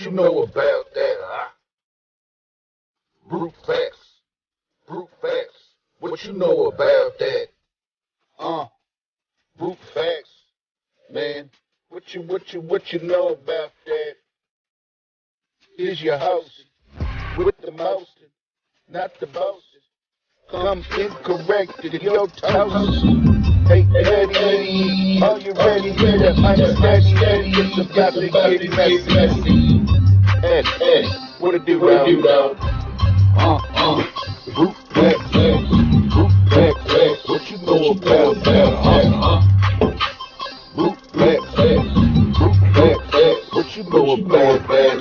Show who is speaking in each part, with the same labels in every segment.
Speaker 1: you know about that, huh? Brute facts. Brute facts. What you know about that? Brute facts, man. What you know about that? Here's your host with the most, not the boast. Come incorrected, your toast. Hey, Eddie, are you ready? I'm steady, it's about to get messy. Eddie, what it do, dog? Brute facts, what you know about that, Brute facts, what you know about that,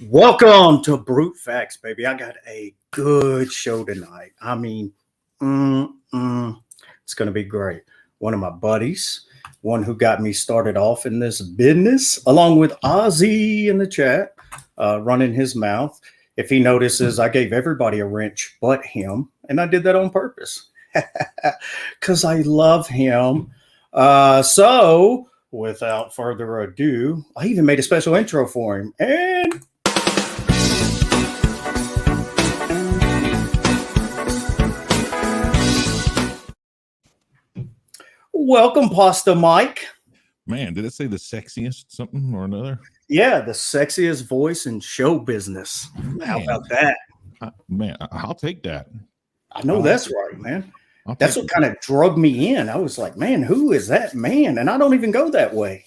Speaker 2: Welcome to Brute Facts, baby. I got a good show tonight. I mean, it's going to be great. One of my buddies, one who got me started off in this business, along with Ozzy in the chat, running his mouth. If he notices, I gave everybody a wrench but him, and I did that on purpose because I love him. So, without further ado, I even made a special intro for him, and welcome, Pasta Mike.
Speaker 3: Man, did it say the sexiest something or another?
Speaker 2: Yeah, the sexiest voice in show business. Man, how about that?
Speaker 3: Man, I'll take that.
Speaker 2: I know that's right, man. That's what kind of drug me in. I was like, man, who is that man? And I don't even go that way.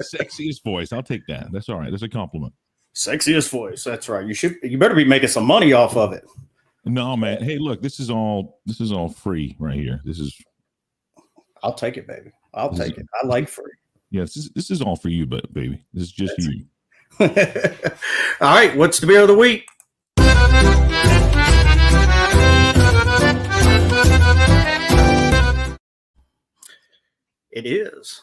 Speaker 3: Sexiest voice. I'll take that. That's all right. That's a compliment.
Speaker 2: Sexiest voice. That's right. You better be making some money off of it.
Speaker 3: No, man. Hey, look, this is all free right here.
Speaker 2: I'll take it, baby. I'll take it. I like free.
Speaker 3: Yeah, this is all for you, but baby. This is just you.
Speaker 2: All right, what's the beer of the week? It is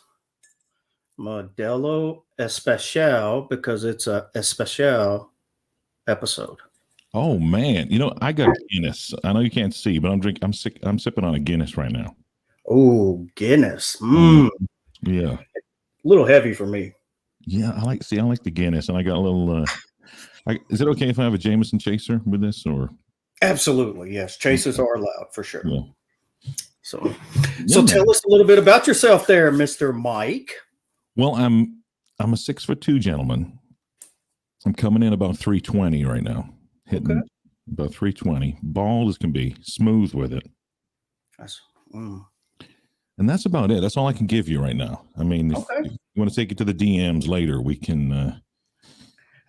Speaker 2: Modelo Especial because it's a Especial episode.
Speaker 3: Oh man, I got Guinness. I know you can't see, but I'm sipping on a Guinness right now.
Speaker 2: Oh, Guinness.
Speaker 3: Yeah.
Speaker 2: A little heavy for me.
Speaker 3: Yeah, I like the Guinness, and I got a little is it okay if I have a Jameson chaser with this, or? Absolutely, yes. Chasers are allowed for sure. Yeah. So tell us a little bit about yourself there, Mr. Mike. Well, I'm a 6'2" gentleman. I'm coming in about 320 right now. Hitting about 320. Bald as can be, smooth with it. And that's about it. That's all I can give you right now. I mean, if you want to take it to the DMs later, we can.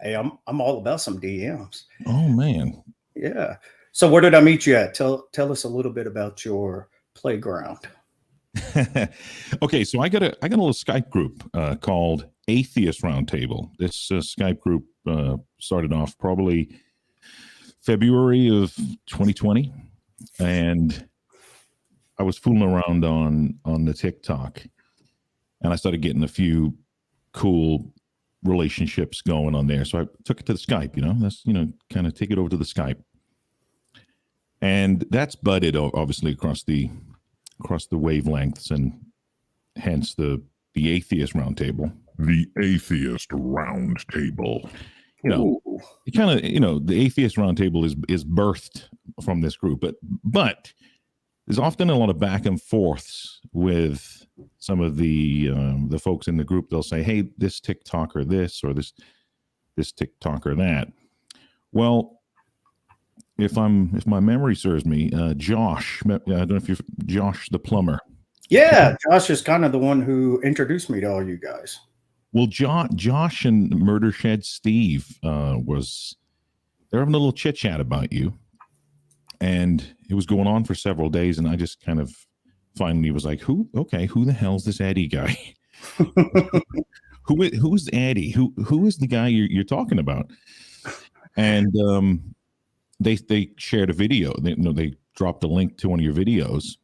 Speaker 2: Hey, I'm all about some DMs.
Speaker 3: Oh man.
Speaker 2: Yeah. So where did I meet you at? Tell us a little bit about your playground.
Speaker 3: Okay, so I got a little Skype group called Atheist Roundtable. This Skype group started off probably February of 2020, and I was fooling around on the TikTok, and I started getting a few cool relationships going on there. So I took it to the Skype. That's kind of take it over to the Skype, and that's budded obviously across the wavelengths, and hence the Atheist Roundtable. The Atheist Roundtable. It kind of, the Atheist Roundtable is birthed from this group, but there's often a lot of back and forths with some of the folks in the group. They'll say, "Hey, this TikToker this, or this TikToker that." Well, if my memory serves me, Josh, I don't know if you're Josh the plumber.
Speaker 2: Yeah, Josh is kind of the one who introduced me to all you guys.
Speaker 3: Well, Josh and Murder Shed Steve they're having a little chit chat about you, and it was going on for several days, and I just kind of finally was like, who the hell's this Eddie guy? Who's Eddie? Who is the guy you're talking about? And they shared a video. They dropped a link to one of your videos,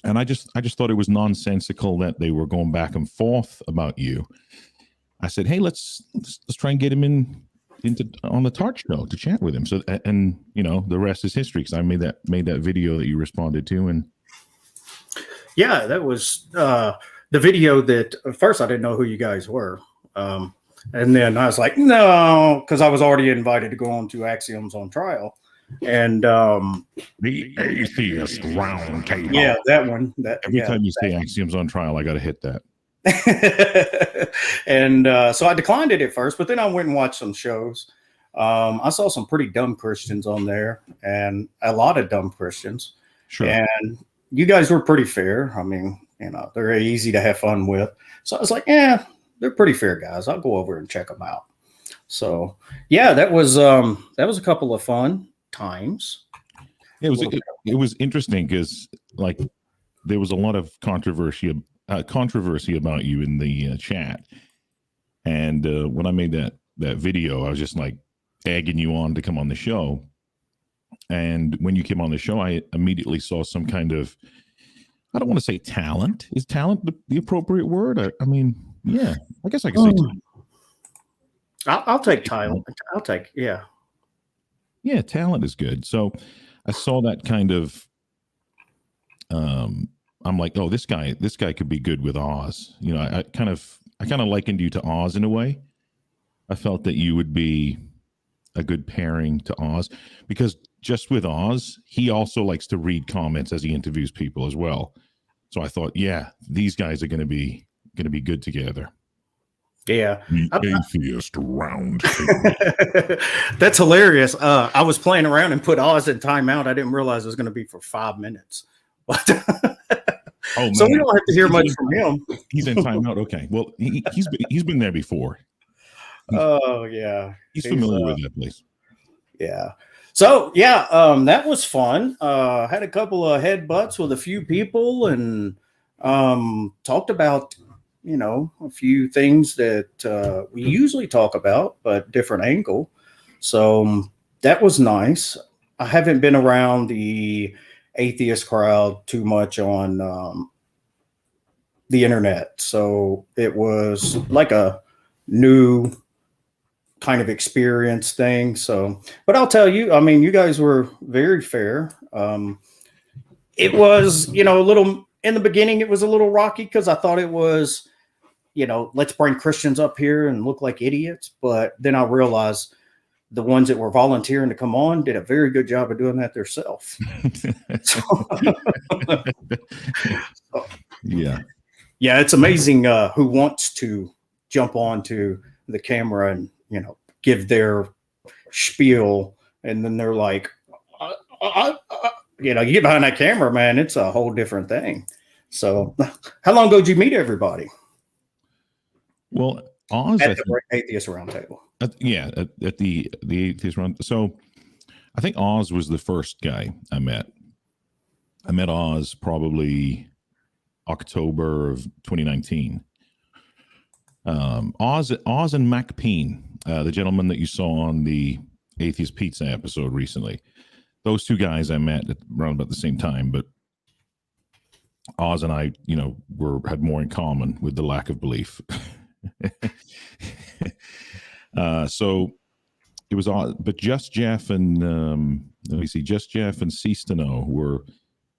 Speaker 3: and I just thought it was nonsensical that they were going back and forth about you. I said, hey, let's try and get him into on the TART show to chat with him. So, and the rest is history, because I made that video that you responded to. And
Speaker 2: yeah, that was the video that at first I didn't know who you guys were. And then I was like, no, because I was already invited to go on to Axioms on Trial. And
Speaker 3: the Atheist Roundtable.
Speaker 2: Yeah, that one.
Speaker 3: Every time you say Axioms on Trial, I got to hit that.
Speaker 2: And so I declined it at first, but then I went and watched some shows. I saw some pretty dumb Christians on there, and a lot of dumb Christians.
Speaker 3: Sure.
Speaker 2: And you guys were pretty fair. I mean, they're easy to have fun with. So I was like, yeah, they're pretty fair guys. I'll go over and check them out. So yeah, that was a couple of fun times.
Speaker 3: It was interesting because there was a lot of controversy about you in the chat, and when I made that video, I was just like egging you on to come on the show. And when you came on the show, I immediately saw some kind of, I don't want to say talent. Is talent the appropriate word? I mean, yeah, I guess I can say talent.
Speaker 2: I'll take talent.
Speaker 3: Yeah, talent is good. So I saw that kind of, I'm like, oh, this guy could be good with Oz. I kind of likened you to Oz in a way. I felt that you would be a good pairing to Oz, because just with Oz, he also likes to read comments as he interviews people as well. So I thought, yeah, these guys are going to be good together.
Speaker 2: Yeah.
Speaker 3: The Atheist Round.
Speaker 2: That's hilarious. I was playing around and put Oz in timeout. I didn't realize it was going to be for 5 minutes. But so we don't have to hear much from him.
Speaker 3: He's in timeout. Okay. Well, he's been there before.
Speaker 2: Oh yeah.
Speaker 3: He's familiar with that place.
Speaker 2: Yeah. So yeah, that was fun. Had a couple of headbutts with a few people, and talked about a few things that we usually talk about, but different angle. So that was nice. I haven't been around the atheist crowd too much on the internet, so it was like a new kind of experience thing. So, but I'll tell you, I mean, you guys were very fair. It was, a little in the beginning, it was a little rocky because I thought it was, let's bring Christians up here and look like idiots. But then I realized the ones that were volunteering to come on did a very good job of doing that themselves. Yeah, it's amazing who wants to jump onto the camera and give their spiel, and then they're like, you get behind that camera, man, it's a whole different thing. So, how long ago did you meet everybody?
Speaker 3: Well, Oz
Speaker 2: at the Atheist Roundtable.
Speaker 3: At the Atheist Round. So, I think Oz was the first guy I met. I met Oz probably October of 2019. Oz and Mac Peen, the gentleman that you saw on the Atheist Pizza episode recently. Those two guys I met around about the same time, but Oz and I, had more in common with the lack of belief. So it was odd, but Just Jeff and Just Jeff and Seastano were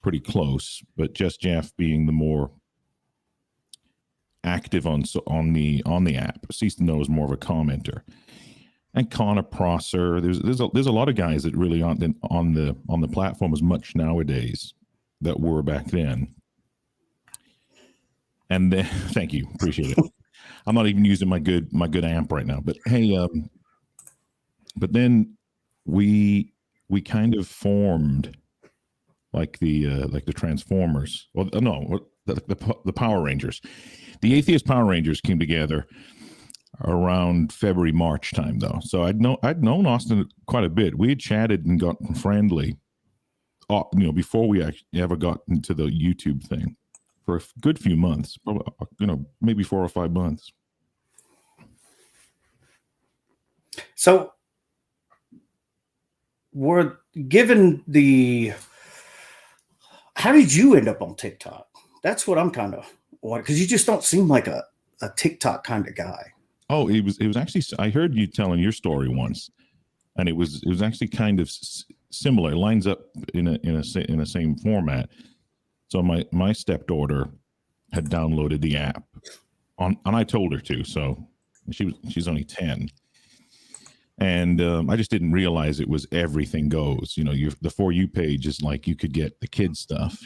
Speaker 3: pretty close, but Just Jeff being the more active on the app. Seastano is more of a commenter. And Connor Prosser, there's a lot of guys that really aren't on the platform as much nowadays that were back then. And then, thank you, appreciate it. I'm not even using my good amp right now, but hey, but then we kind of formed like the Transformers. Well, no, the Power Rangers. The Atheist Power Rangers came together around February, March time, though. So I'd known Austin quite a bit. We had chatted and gotten friendly, before we actually ever got into the YouTube thing for a good few months, probably, maybe 4 or 5 months.
Speaker 2: So we're given how did you end up on TikTok? That's what I'm kind of wondering, because you just don't seem like a TikTok kind of guy.
Speaker 3: Oh, it was actually, I heard you telling your story once, and it was actually kind of similar. It lines up in a same format. So my stepdaughter had downloaded the app and I told her to. So she's only 10. And I just didn't realize it was everything goes. The For You page is like you could get the kids stuff,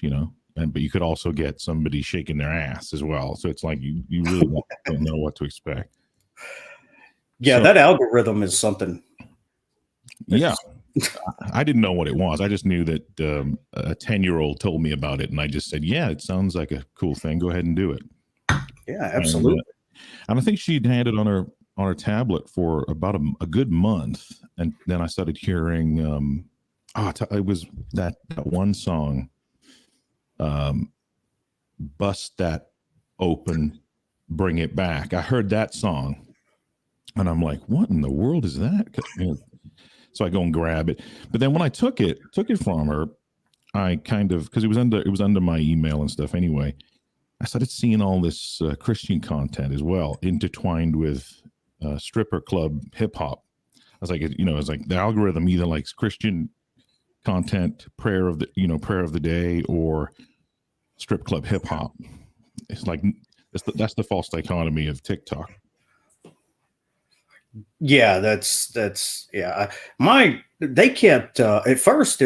Speaker 3: but you could also get somebody shaking their ass as well. So it's like you really don't know what to expect.
Speaker 2: Yeah, so, that algorithm is something.
Speaker 3: Yeah, I didn't know what it was. I just knew that a 10-year-old told me about it, and I just said, "Yeah, it sounds like a cool thing. Go ahead and do it."
Speaker 2: Yeah, absolutely.
Speaker 3: And I think she'd had it on her tablet for about a good month, and then I started hearing it was that one song, "Bust That Open, Bring It Back." I heard that song, and I'm like, "What in the world is that?" So I go and grab it, but then when I took it from her, I kind of, because it was under my email and stuff anyway, I started seeing all this Christian content as well, intertwined with stripper club hip hop. I was like, it's like the algorithm either likes Christian content, prayer of the day, or strip club hip hop. It's like that's the false dichotomy of TikTok.
Speaker 2: Yeah, that's yeah. They kept at first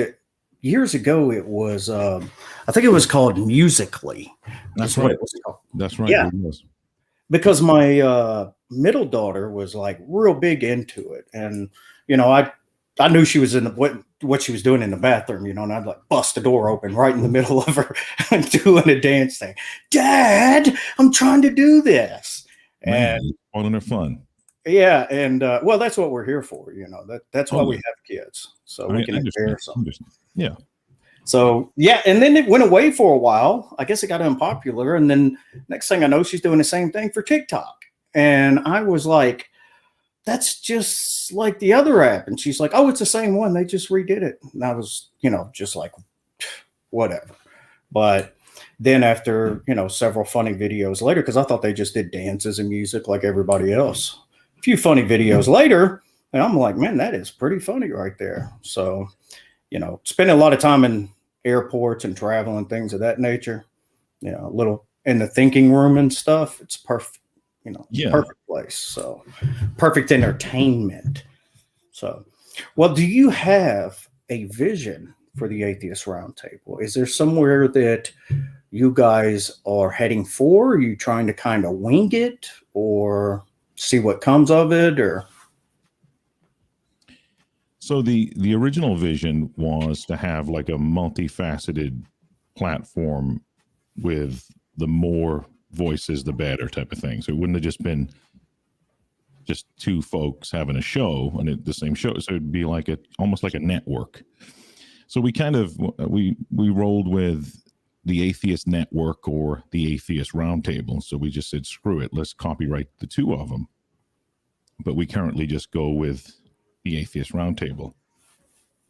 Speaker 2: years ago. It was I think it was called Musically.
Speaker 3: That's right.
Speaker 2: It was called.
Speaker 3: That's right.
Speaker 2: Yeah,
Speaker 3: it was.
Speaker 2: Because my middle daughter was like real big into it, and I knew she was in what she was doing in the bathroom, and I'd like bust the door open right in the middle of her doing a dance thing. Dad, I'm trying to do this,
Speaker 3: and spoiling her fun.
Speaker 2: Yeah, and well, that's what we're here for, that's why we have kids, so we can embarrass them.
Speaker 3: Yeah.
Speaker 2: So yeah, and then it went away for a while. I guess it got unpopular, and then next thing I know, she's doing the same thing for TikTok, and I was like, "That's just like the other app," and she's like, "Oh, it's the same one. They just redid it." And I was, just like, whatever. But then after several funny videos later, because I thought they just did dances and music like everybody else. A few funny videos later, and I'm like, man, that is pretty funny right there. So, spending a lot of time in airports and travel and things of that nature, a little in the thinking room and stuff, it's perfect, perfect place. So perfect entertainment. So, well, do you have a vision for the Atheist Roundtable? Is there somewhere that you guys are heading for? Are you trying to kind of wing it or see what comes of it? Or
Speaker 3: so the original vision was to have like a multifaceted platform with the more voices the better type of thing. So it wouldn't have just been just two folks having a show and the same show. So it'd be like almost like a network. So we kind of we rolled with the Atheist Network or the Atheist Roundtable. So we just said, screw it, let's copyright the two of them. But we currently just go with the Atheist Roundtable.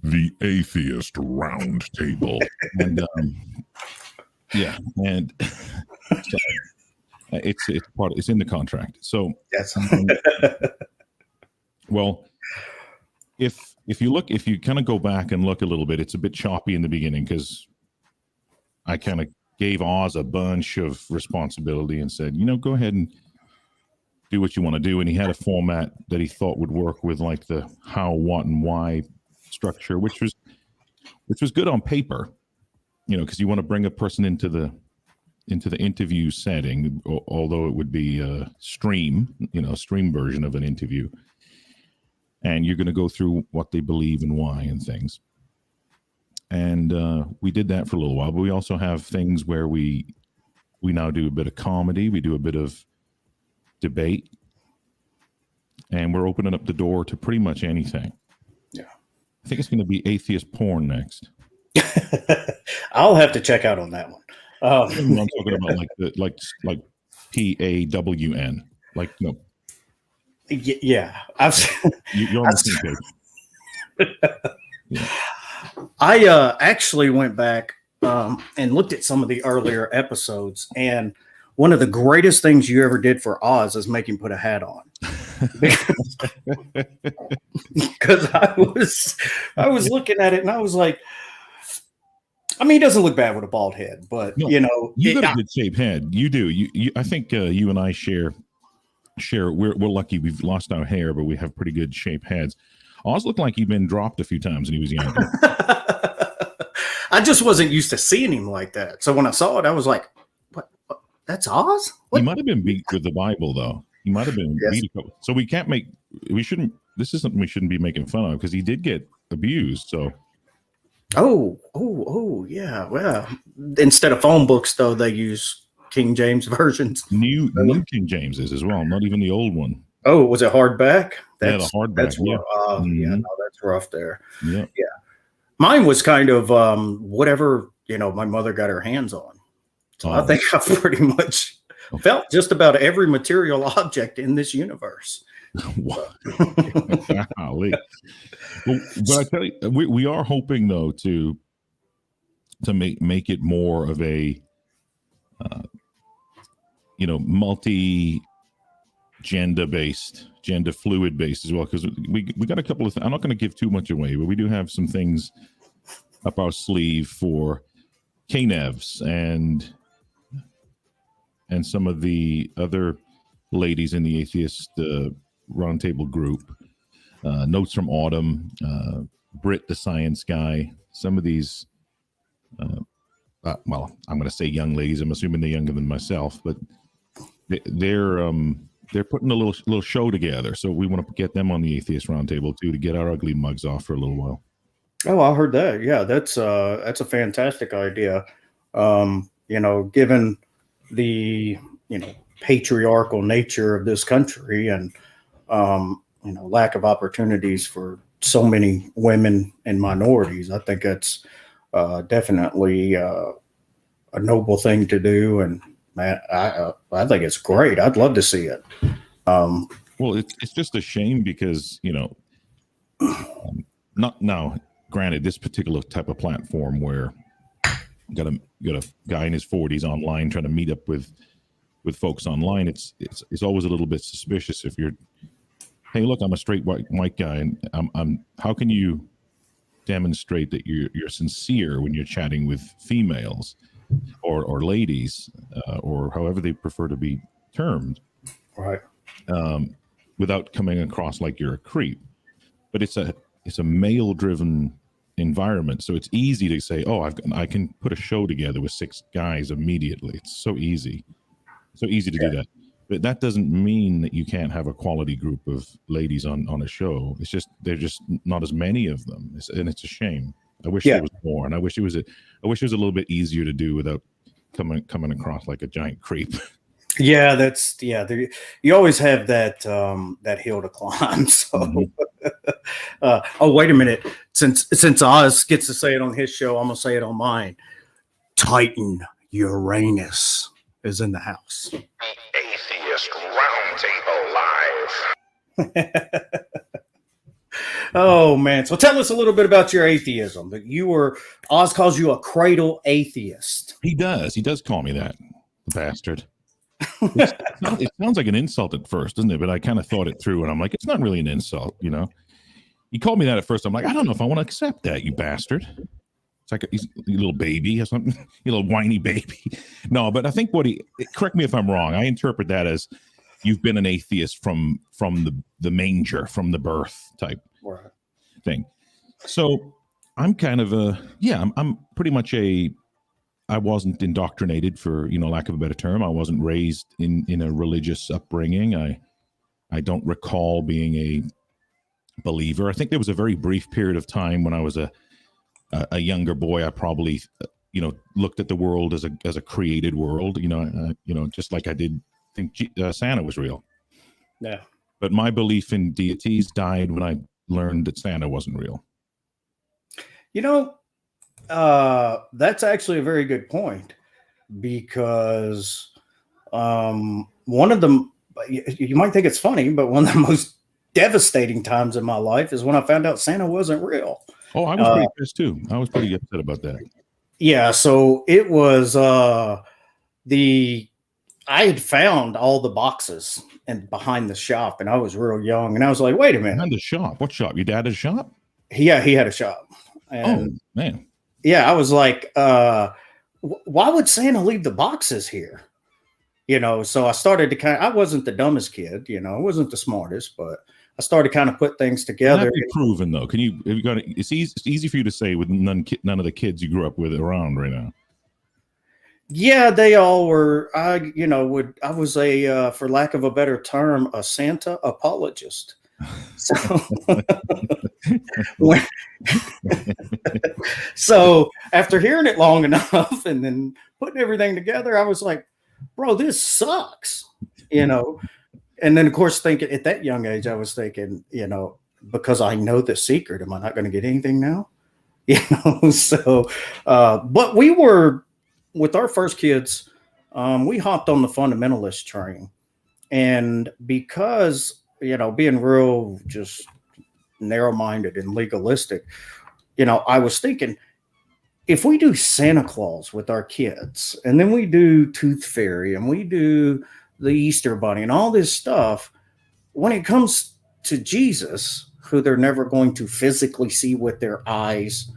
Speaker 3: The Atheist Roundtable. And yeah, and so it's in the contract. So
Speaker 2: yes.
Speaker 3: Well, if you kind of go back and look a little bit, it's a bit choppy in the beginning because I kind of gave Oz a bunch of responsibility and said, go ahead and do what you want to do. And he had a format that he thought would work with like the how, what, and why structure, which was good on paper, because you want to bring a person into the interview setting, although it would be a stream version of an interview. And you're going to go through what they believe and why and things. And we did that for a little while, but we also have things where we We now do a bit of comedy. We do a bit of debate. And we're opening up the door to pretty much anything.
Speaker 2: Yeah.
Speaker 3: I think it's going to be atheist porn next.
Speaker 2: I'll have to check out on that one.
Speaker 3: I'm talking about like PAWN. Like, no.
Speaker 2: Yeah.
Speaker 3: You're on the same page. Yeah.
Speaker 2: I actually went back and looked at some of the earlier episodes, and one of the greatest things you ever did for Oz is make him put a hat on. Because I was looking at it and I was like, I mean, he doesn't look bad with a bald head, but
Speaker 3: No,
Speaker 2: you know,
Speaker 3: you got a good shaped head. You do. You I think you and I share. We're lucky we've lost our hair, but we have pretty good shaped heads. Oz looked like he'd been dropped a few times when he was younger.
Speaker 2: I just wasn't used to seeing him like that. So when I saw it, I was like, "What? That's Oz?" What?
Speaker 3: He might have been beat with the Bible, though. He might have been
Speaker 2: Yes.
Speaker 3: beat. So we can't make. We shouldn't. This is something we shouldn't be making fun of because he did get abused. So.
Speaker 2: Oh, yeah. Well, instead of phone books, though, they use King James versions.
Speaker 3: New King Jameses as well, not even the old one.
Speaker 2: Oh, was it hardback?
Speaker 3: Yeah, the hardback.
Speaker 2: That's
Speaker 3: Yeah.
Speaker 2: rough. Yeah,
Speaker 3: Mhm.
Speaker 2: no, that's rough there.
Speaker 3: Yeah.
Speaker 2: Mine was kind of whatever, my mother got her hands on. So I think I pretty much felt just about every material object in this universe.
Speaker 3: Golly. Well, but I tell you, we are hoping though to make it more of a multi gender fluid based as well, because we got a couple of I'm not going to give too much away, but we do have some things up our sleeve for KNEVs and some of the other ladies in the atheist roundtable group. Notes from Autumn, Britt the science guy, some of these well, I'm going to say young ladies, I'm assuming they're younger than myself, but they're putting a little show together, so we want to get them on the atheist roundtable too, to get our ugly mugs off for a little while.
Speaker 2: Oh, I heard that. Yeah, that's a fantastic idea. Given the patriarchal nature of this country and lack of opportunities for so many women and minorities, I think that's definitely a noble thing to do, and I think it's great. I'd love to see it.
Speaker 3: Well, it's just a shame because not now. Granted, this particular type of platform where you got a guy in his 40s online trying to meet up with folks online, it's always a little bit suspicious if you're, hey, look, I'm a straight white guy, and I'm how can you demonstrate that you're sincere when you're chatting with females or ladies or however they prefer to be termed,
Speaker 2: Right.
Speaker 3: Without coming across like you're a creep. But it's a male driven environment, so it's easy to say, oh, I can put a show together with 6 guys immediately. It's so easy to do that. But that doesn't mean that you can't have a quality group of ladies on a show. It's just they're just not as many of them, and it's a shame. I wish there was more, and I wish it was a little bit easier to do without coming across like a giant creep.
Speaker 2: Yeah, you always have that hill to climb. So, oh, wait a minute. Since Oz gets to say it on his show, I'm gonna say it on mine. Titan Uranus is in the house.
Speaker 1: Atheist Roundtable Live.
Speaker 2: Oh man! So tell us a little bit about your atheism. That Oz calls you a cradle atheist.
Speaker 3: He does call me that, bastard. It sounds like an insult at first, doesn't it? But I kind of thought it through, and I'm like, it's not really an insult, He called me that at first. I'm like, I don't know if I want to accept that, you bastard. It's like he's a little baby or something, a little whiny baby. No, but I think correct me if I'm wrong, I interpret that as you've been an atheist from the manger, from the birth type thing. So I'm kind of I'm pretty much I wasn't indoctrinated, for lack of a better term. I wasn't raised in a religious upbringing. I don't recall being a believer. I think there was a very brief period of time when I was a younger boy. I probably looked at the world as a created world. Just like I did think Santa was real.
Speaker 2: Yeah.
Speaker 3: But my belief in deities died when I learned that Santa wasn't real.
Speaker 2: That's actually a very good point, because one of the, you might think it's funny, but one of the most devastating times in my life is when I found out Santa wasn't real.
Speaker 3: Oh, I was pretty pissed too. I was pretty upset about that.
Speaker 2: Yeah, so it was I had found all the boxes and behind the shop, and I was real young, and I was like, wait a minute.
Speaker 3: Behind the shop? What shop? Your dad had a shop?
Speaker 2: Yeah, he had a shop. And
Speaker 3: oh, man.
Speaker 2: Yeah, I was like, why would Santa leave the boxes here? So I started to I wasn't the dumbest kid, I wasn't the smartest, but I started kind of put things together.
Speaker 3: That'd be proven, though. It's easy for you to say with none of the kids you grew up with around right now.
Speaker 2: Yeah, they all were. I was for lack of a better term, a Santa apologist. So, so after hearing it long enough and then putting everything together, I was like, bro, this sucks, And then, of course, thinking at that young age, I was thinking, because I know the secret, am I not going to get anything now? So, but we were, with our first kids, we hopped on the fundamentalist train. And because, being real just narrow-minded and legalistic, I was thinking, if we do Santa Claus with our kids, and then we do Tooth Fairy, and we do the Easter Bunny and all this stuff, when it comes to Jesus, who they're never going to physically see with their eyes,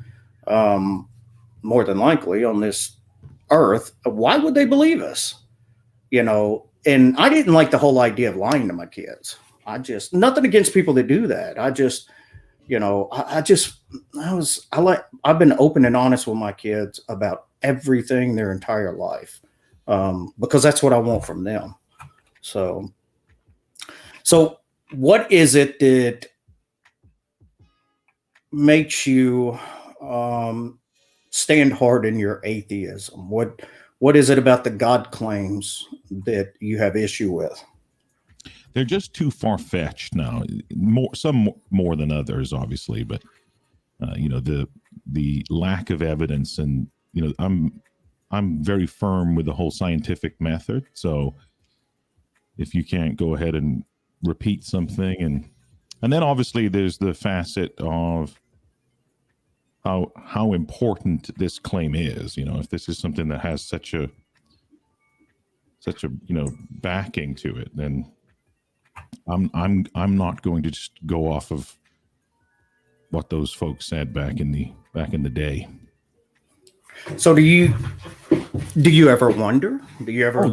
Speaker 2: more than likely on this earth, why would they believe us? And I didn't like the whole idea of lying to my kids. Nothing against people that do that. I've been open and honest with my kids about everything their entire life, because that's what I want from them. So what is it that makes you stand hard in your atheism? What is it about the God claims that you have issue with?
Speaker 3: They're just too far-fetched now. Some more than others, obviously, but the lack of evidence, and I'm very firm with the whole scientific method. So if you can't go ahead and repeat something, and then obviously there's the facet of how important this claim is. If this is something that has such a backing to it, then I'm not going to just go off of what those folks said back in the day.
Speaker 2: So do you ever wonder? Do you ever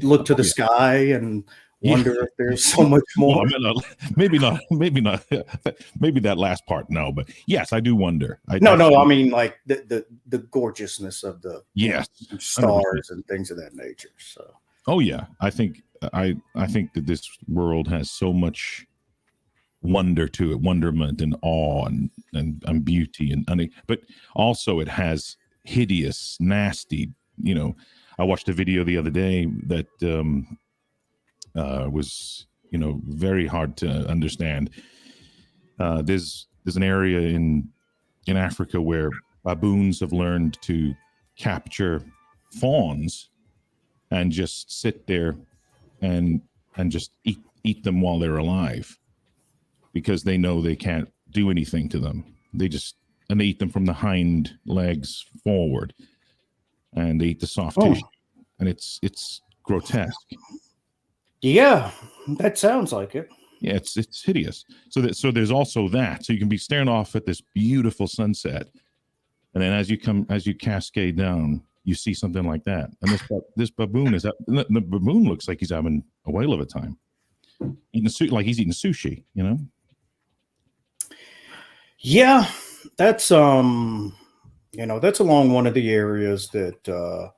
Speaker 2: look to the sky and wonder if there's so much more?
Speaker 3: Well, maybe not. Maybe that last part, no. But yes, I do wonder.
Speaker 2: I mean, like the gorgeousness of the stars 100%. And things of that nature. So.
Speaker 3: Oh yeah, I think that this world has so much wonder to it, wonderment and awe and beauty but also it has hideous, nasty. I watched a video the other day that was very hard to understand. There's an area in Africa where baboons have learned to capture fawns and just sit there and just eat them while they're alive, because they know they can't do anything to them. They eat them from the hind legs forward, and they eat the soft tissue, and it's grotesque.
Speaker 2: Yeah, that sounds like it.
Speaker 3: Yeah, it's hideous. So there's also that. So you can be staring off at this beautiful sunset, and then as you cascade down, you see something like that. And this baboon the baboon looks like he's having a whale of a time, like he's eating sushi.
Speaker 2: Yeah, that's that's along one of the areas that a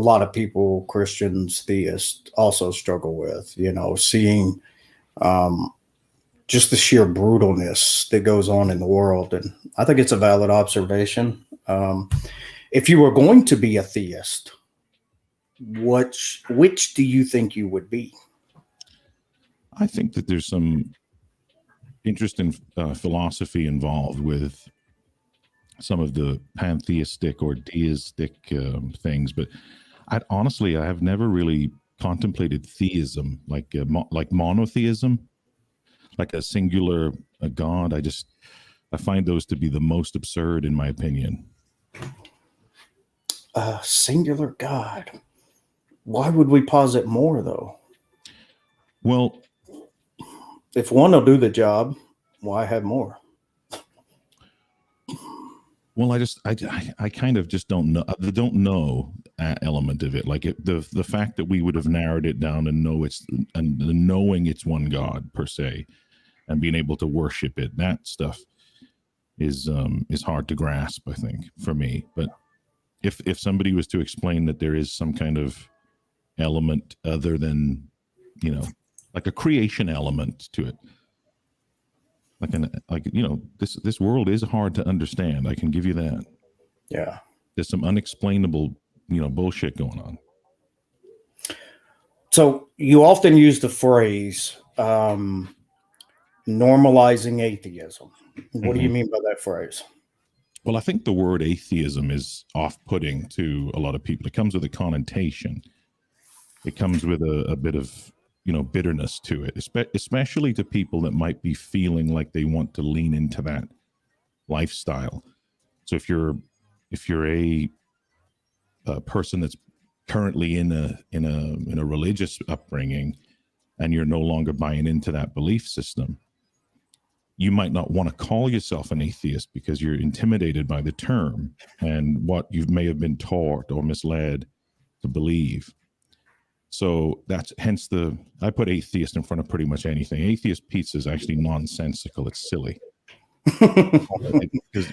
Speaker 2: lot of people, Christians, theists, also struggle with. Seeing just the sheer brutalness that goes on in the world, and I think it's a valid observation. If you were going to be a theist, which do you think you would be?
Speaker 3: I think that there's some interesting philosophy involved with some of the pantheistic or deistic things, but I have never really contemplated theism, like monotheism, like a singular God. I find those to be the most absurd, in my opinion.
Speaker 2: A singular God. Why would we posit more, though?
Speaker 3: Well,
Speaker 2: if one will do the job, why have more?
Speaker 3: Well, I kind of just don't know the don't know element of it. Like the fact that we would have narrowed it down and knowing it's one God per se, and being able to worship it, that stuff is hard to grasp, I think, for me. But if somebody was to explain that there is some kind of element other than, like a creation element to it, this world is hard to understand. I can give you that.
Speaker 2: Yeah.
Speaker 3: There's some unexplainable, bullshit going on.
Speaker 2: So you often use the phrase normalizing atheism. What do you mean by that phrase?
Speaker 3: Well, I think the word atheism is off-putting to a lot of people. It comes with a connotation. It comes with a bit of, bitterness to it, especially to people that might be feeling like they want to lean into that lifestyle. So if you're a person that's currently in a religious upbringing and you're no longer buying into that belief system, you might not want to call yourself an atheist because you're intimidated by the term and what you may have been taught or misled to believe. So that's hence I put atheist in front of pretty much anything. Atheist pizza is actually nonsensical. It's silly. Because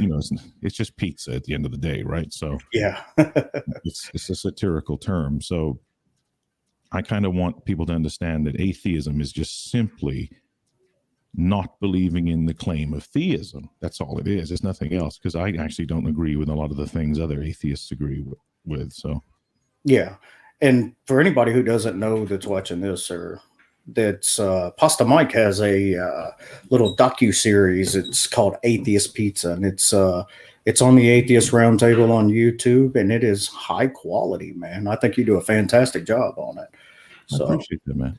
Speaker 3: it's just pizza at the end of the day, right? So
Speaker 2: yeah.
Speaker 3: it's a satirical term. So I kind of want people to understand that atheism is just simply not believing in the claim of theism. That's all it is. It's nothing else, because I actually don't agree with a lot of the things other atheists agree with. So
Speaker 2: yeah. And for anybody who doesn't know that's watching this, or that's Pasta Mike has a little docu-series. It's called Atheist Pizza, and it's on the Atheist Roundtable on YouTube, and it is high quality, man. I think you do a fantastic job on it. So,
Speaker 3: I appreciate that, man.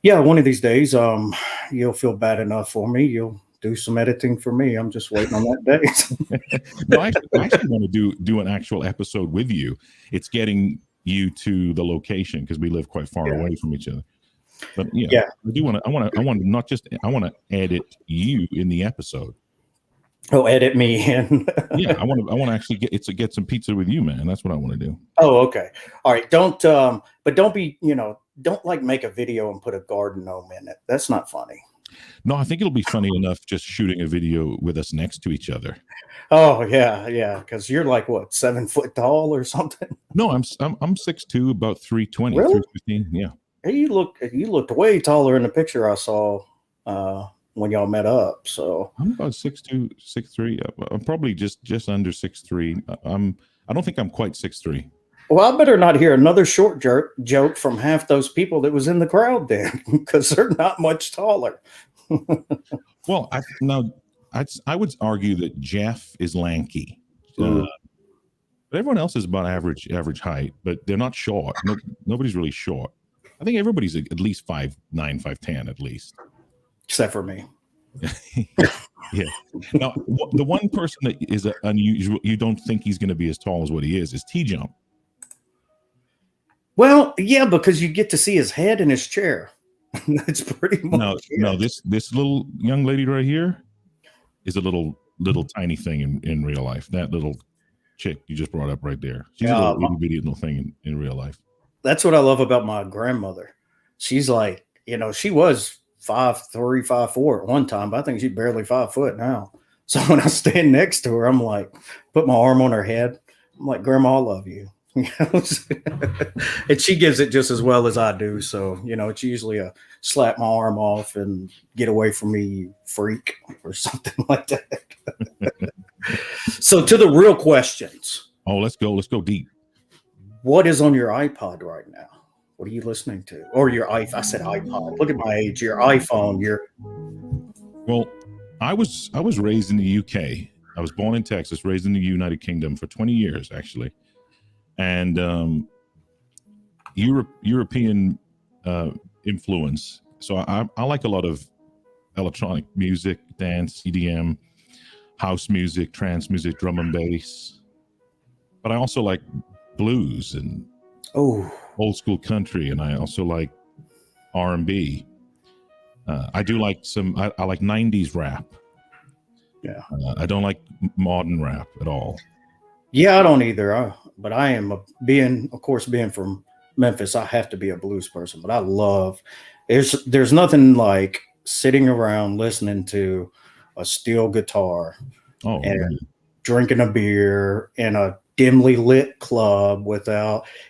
Speaker 2: Yeah, one of these days, you'll feel bad enough for me. You'll do some editing for me. I'm just waiting on that day.
Speaker 3: No, I actually want to do an actual episode with you. It's getting you to the location because we live quite far away from each other. But I do want to. I want to edit you in the episode.
Speaker 2: Oh, edit me in.
Speaker 3: Yeah, I want to actually get some pizza with you, man. That's what I want to do.
Speaker 2: Oh, okay. All right. Don't be, don't like make a video and put a garden gnome in it. That's not funny.
Speaker 3: No, I think it'll be funny enough just shooting a video with us next to each other.
Speaker 2: Oh yeah. Because you're like what, 7 foot tall or something?
Speaker 3: No, I'm 6'2", about 320,
Speaker 2: really?
Speaker 3: 315. Yeah.
Speaker 2: Hey, you looked way taller in the picture I saw when y'all met up. So
Speaker 3: I'm about 6'2", 6'3". I'm probably just under 6'3". I don't think I'm quite 6'3".
Speaker 2: Well, I better not hear another short joke from half those people that was in the crowd then, because they're not much taller.
Speaker 3: Well, I would argue that Jeff is lanky, but everyone else is about average height, but they're not short. Nobody's really short. I think everybody's at least 5'9", 5'10", at least,
Speaker 2: except for me.
Speaker 3: Yeah. Now, the one person that is unusual, you don't think he's going to be as tall as what he is T-Jump.
Speaker 2: Well, yeah, because you get to see his head in his chair. That's pretty much.
Speaker 3: No, this little young lady right here is a little tiny thing in real life. That little chick you just brought up right there. She's a little itty bitty little thing in real life.
Speaker 2: That's what I love about my grandmother. She's like, she was 5'3", 5'4" at one time, but I think she's barely 5 foot now. So when I stand next to her, I'm like, put my arm on her head. I'm like, Grandma, I love you. And she gives it just as well as I do. So, it's usually a slap my arm off and get away from me, you freak, or something like that. So to the real questions.
Speaker 3: Oh, let's go. Let's go deep.
Speaker 2: What is on your iPod right now? What are you listening to? Or your iPhone? I said iPod. Look at my age. Your iPhone.
Speaker 3: Well, I was raised in the UK. I was born in Texas, raised in the United Kingdom for 20 years, actually, and European influence. So I like a lot of electronic music, dance, EDM, house music, trance music, drum and bass. But I also like blues and
Speaker 2: Oh,
Speaker 3: old school country, and I also like R&B. I do like I like 90s rap.
Speaker 2: yeah.
Speaker 3: I don't like modern rap at all.
Speaker 2: Yeah, I don't either. But I am of course, being from Memphis, I have to be a blues person. But I love there's nothing like sitting around listening to a steel guitar
Speaker 3: Oh,
Speaker 2: and
Speaker 3: man.
Speaker 2: drinking a beer in a dimly lit club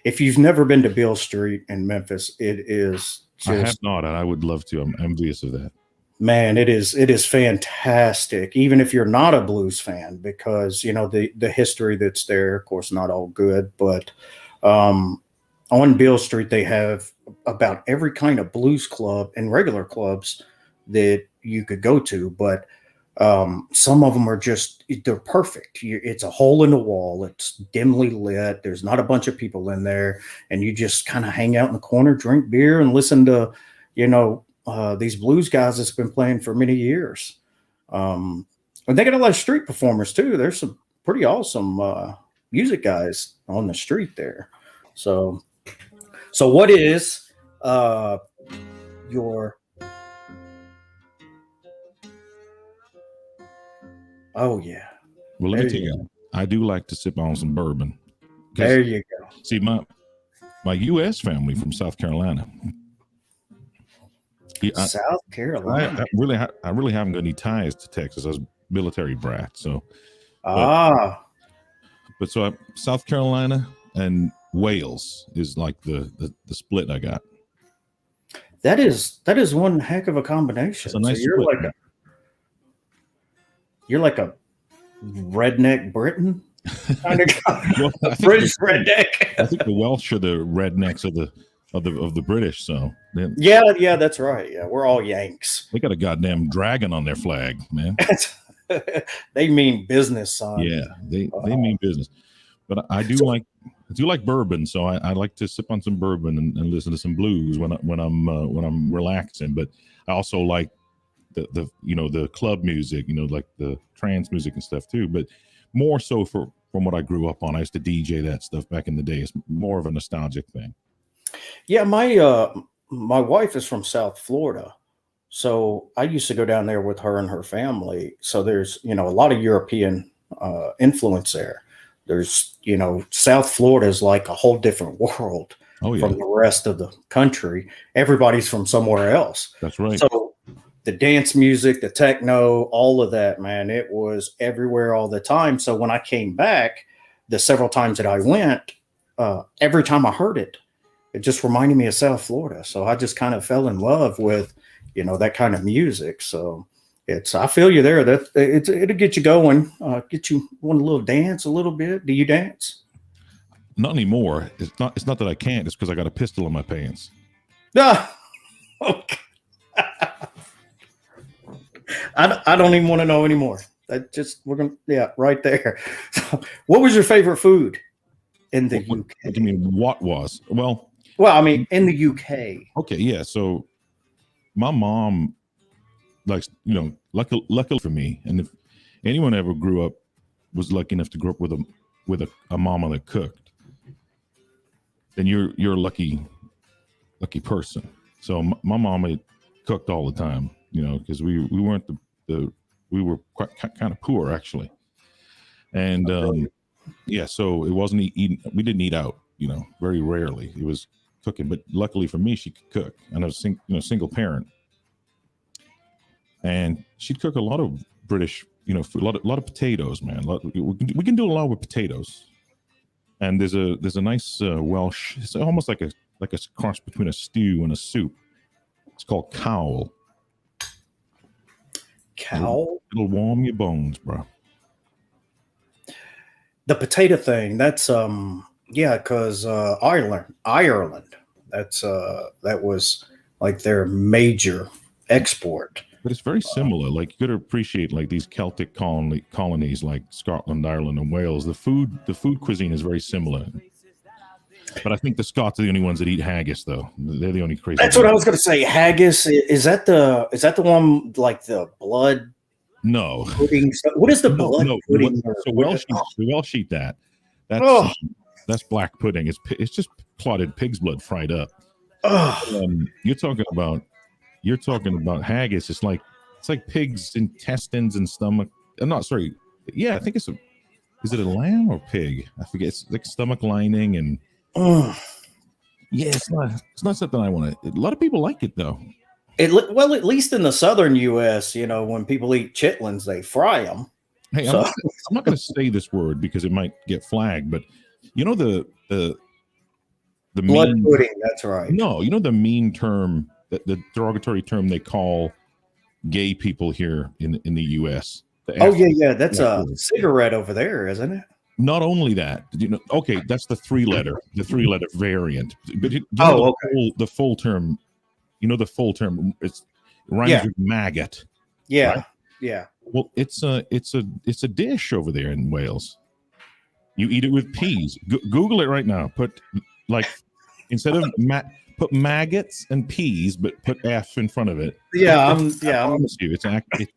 Speaker 2: if you've never been to Beale Street in Memphis, it is
Speaker 3: I have
Speaker 2: just,
Speaker 3: not, and I would love to. I'm envious of that.
Speaker 2: man, it is fantastic, even if you're not a blues fan, because the history that's there, of course, not all good, but on Beale Street they have about every kind of blues club and regular clubs that you could go to, but some of them they're perfect. It's a hole in the wall. It's dimly lit. There's not a bunch of people in there, and you just kind of hang out in the corner, drink beer, and listen to, these blues guys that's been playing for many years. And they got a lot of street performers too. There's some pretty awesome music guys on the street there. So what is your Oh yeah.
Speaker 3: Well, let
Speaker 2: There
Speaker 3: me tell
Speaker 2: you
Speaker 3: you, I do like to sip on some bourbon. 'Cause,
Speaker 2: There you go.
Speaker 3: see, my U.S. family from South Carolina. Yeah,
Speaker 2: South Carolina.
Speaker 3: I really haven't got any ties to Texas. I was a military brat, so. But South Carolina and Wales is like the split I got.
Speaker 2: That is one heck of a combination.
Speaker 3: It's a nice
Speaker 2: So you're
Speaker 3: split.
Speaker 2: like a redneck Briton kind of guy.
Speaker 3: Well,
Speaker 2: British redneck.
Speaker 3: I think the Welsh are the rednecks of the British. So
Speaker 2: Yeah, that's right. Yeah, we're all Yanks.
Speaker 3: they got a goddamn dragon on their flag, man.
Speaker 2: They mean business, son.
Speaker 3: Yeah, they mean business. But I do like bourbon, so I like to sip on some bourbon and listen to some blues when I'm relaxing. But I also like the club music, like the trance music and stuff too. But more so from what I grew up on. I used to DJ that stuff back in the day. It's more of a nostalgic thing.
Speaker 2: Yeah, my wife is from South Florida, so I used to go down there with her and her family. So there's a lot of European influence there. There's South Florida is like a whole different world from the rest of the country. Everybody's from somewhere else.
Speaker 3: That's right.
Speaker 2: So the dance music, the techno, all of that, man, it was everywhere all the time. So when I came back, the several times that I went, every time I heard it, it just reminded me of South Florida. So I just kind of fell in love with, that kind of music. So I feel you there. It'll get you going, get you want a little dance a little bit. Do you dance?
Speaker 3: Not anymore. It's not that I can't. It's because I got a pistol in my pants.
Speaker 2: Ah, okay. I don't even want to know anymore. Right there. What was your favorite food in the UK?
Speaker 3: What do you mean? What was? Well,
Speaker 2: I mean, in the UK.
Speaker 3: Okay, yeah. So my mom, luckily for me, and if anyone ever was lucky enough to grow up with a mama that cooked, then you're a lucky person. So my mama cooked all the time, because we weren't we were quite kind of poor actually, and so it wasn't eating. We didn't eat out, very rarely. It was cooking, but luckily for me, she could cook, and I was single parent, and she'd cook a lot of British, food, a lot of potatoes, man. We can do a lot with potatoes, and there's a nice Welsh. It's almost like a cross between a stew and a soup. It's called cowl.
Speaker 2: Cowl?
Speaker 3: It'll warm your bones, bro.
Speaker 2: The potato thing, that's yeah, because Ireland, that was like their major export.
Speaker 3: But it's very similar. Like you got to appreciate like these Celtic colonies like Scotland, Ireland, and Wales. The food cuisine is very similar. But I think the Scots are the only ones that eat haggis, though. They're the only crazy.
Speaker 2: That's what I was going to say. Haggis, is that the one like the blood
Speaker 3: No.
Speaker 2: pudding? What is the
Speaker 3: No,
Speaker 2: blood
Speaker 3: no.
Speaker 2: pudding?
Speaker 3: So Welsh eat that.
Speaker 2: Oh,
Speaker 3: That's black pudding. It's just clotted pig's blood fried up.
Speaker 2: oh,
Speaker 3: You're talking about haggis. It's like pig's intestines and stomach. I'm not sorry. Yeah, I think is it a lamb or pig? I forget. It's like stomach lining and
Speaker 2: oh.
Speaker 3: yeah, it's not something I want to. A lot of people like it though.
Speaker 2: Well, at least in the southern U.S., when people eat chitlins, they fry them.
Speaker 3: Hey,
Speaker 2: So-
Speaker 3: I'm not going to say this word because it might get flagged, but the
Speaker 2: Blood
Speaker 3: mean,
Speaker 2: pudding. That's right.
Speaker 3: no, the mean term, the derogatory term they call gay people here in the U.S.
Speaker 2: Oh yeah. That's
Speaker 3: Black
Speaker 2: a
Speaker 3: word.
Speaker 2: cigarette over there, isn't it?
Speaker 3: Not only that, okay, that's the three-letter variant. But
Speaker 2: Okay.
Speaker 3: the full term, the full term, it rhymes
Speaker 2: Yeah.
Speaker 3: with maggot.
Speaker 2: Yeah.
Speaker 3: Right?
Speaker 2: Yeah.
Speaker 3: Well, it's a dish over there in Wales. You eat it with peas. Google it right now. Put like instead of put maggots and peas, but put F in front of it.
Speaker 2: Yeah.
Speaker 3: I promise you, it's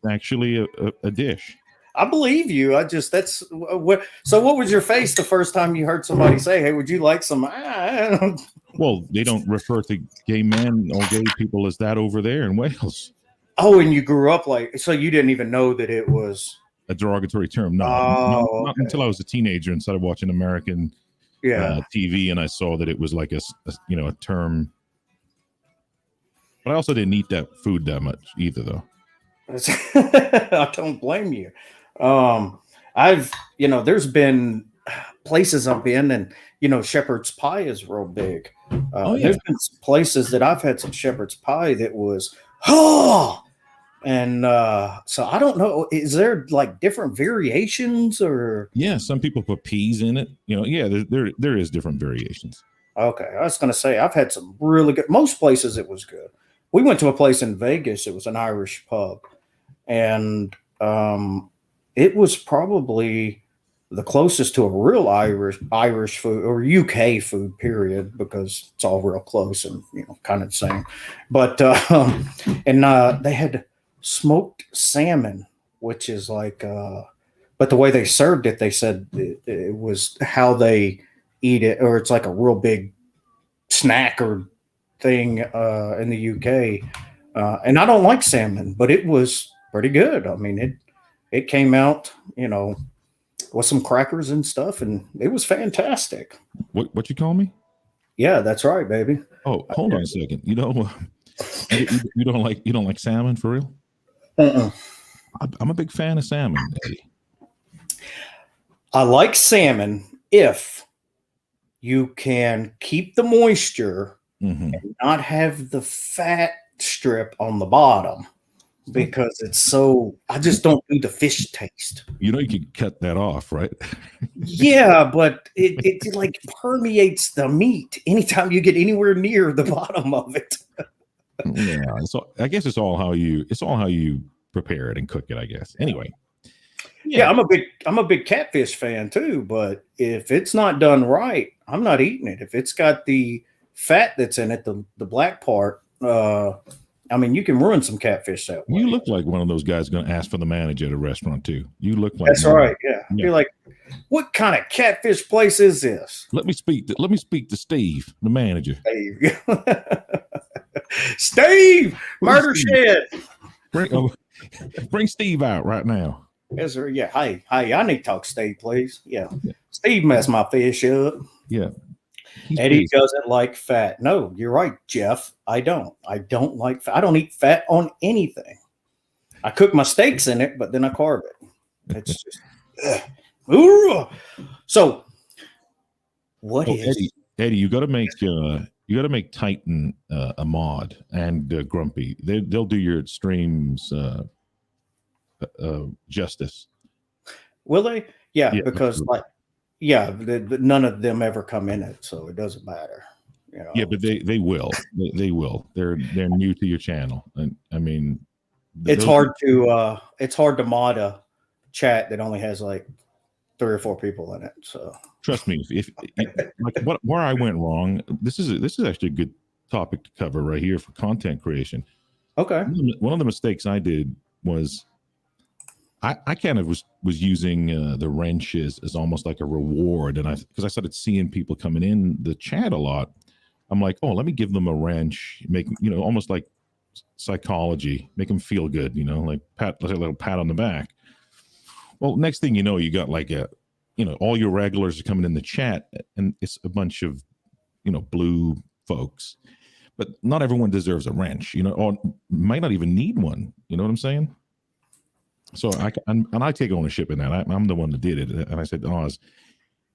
Speaker 3: actually a dish.
Speaker 2: I believe you. That's what. So, what was your face the first time you heard somebody say, "Hey, would you like some?"
Speaker 3: Well, they don't refer to gay men or gay people as that over there in Wales.
Speaker 2: Oh, and you grew up so you didn't even know that it was
Speaker 3: A derogatory term. No,
Speaker 2: Oh,
Speaker 3: not
Speaker 2: okay.
Speaker 3: until I was a teenager and started watching American TV, and I saw that it was like a term. But I also didn't eat that food that much either, though.
Speaker 2: I don't blame you. There's been places I've been, and shepherd's pie is real big. There's been places that I've had some shepherd's pie that was and so I don't know. Is there like different variations or?
Speaker 3: Yeah, some people put peas in it. There is different variations.
Speaker 2: Okay, I was going to say I've had some really good. Most places it was good. We went to a place in Vegas. It was an Irish pub, and it was probably the closest to a real Irish food or UK food, period, because it's all real close and kind of the same. But they had smoked salmon, which is like, but the way they served it, they said it was how they eat it, or it's like a real big snack or thing in the UK. And I don't like salmon, but it was pretty good. I mean, it came out, with some crackers and stuff, and it was fantastic.
Speaker 3: What you call me?
Speaker 2: Yeah, that's right, baby.
Speaker 3: Oh, hold on a second. You don't like salmon for real? I'm a big fan of salmon, Eddie.
Speaker 2: I like salmon if you can keep the moisture and not have the fat strip on the bottom, because I just don't do the fish taste.
Speaker 3: You could cut that off, right?
Speaker 2: Yeah, but it like permeates the meat anytime you get anywhere near the bottom of it.
Speaker 3: Yeah, so I guess it's all how you prepare it and cook it, I guess. Anyway.
Speaker 2: Yeah, I'm a big catfish fan too, but if it's not done right, I'm not eating it. If it's got the fat that's in it, the black part, I mean, you can ruin some catfish that way.
Speaker 3: You look like one of those guys going to ask for the manager at a restaurant too. You look like
Speaker 2: that's right. Yeah. You're like, what kind of catfish place is this?
Speaker 3: Let me speak to Steve, the manager.
Speaker 2: Steve, Murder Shed.
Speaker 3: Bring Steve out right now.
Speaker 2: Yes, sir. Yeah. Hey, I need to talk to Steve, please. Yeah. Steve messed my fish up.
Speaker 3: Yeah.
Speaker 2: Eddie doesn't like fat. No, you're right, Jeff. I don't like fat. I don't eat fat on anything. I cook my steaks in it, but then I carve it. It's just so what is
Speaker 3: Eddie, you gotta make Titan a mod and Grumpy. They'll do your streams justice.
Speaker 2: Will they? Yeah, because like Yeah, none of them ever come in it, so it doesn't matter. You know.
Speaker 3: Yeah, but they will. They will. They're new to your channel, and I mean,
Speaker 2: It's hard to mod a chat that only has like 3 or 4 people in it. So
Speaker 3: trust me. If like where I went wrong, this is actually a good topic to cover right here for content creation.
Speaker 2: okay,
Speaker 3: One of the mistakes I did was I kind of was using the wrenches as almost like a reward, and because I started seeing people coming in the chat a lot, I'm like, oh, let me give them a wrench, make almost like psychology, make them feel good, like a little pat on the back. Well, next thing you know, you got like all your regulars are coming in the chat, and it's a bunch of blue folks, but not everyone deserves a wrench, or might not even need one. You know what I'm saying? So I take ownership in that. I'm the one that did it, and I said, Oz,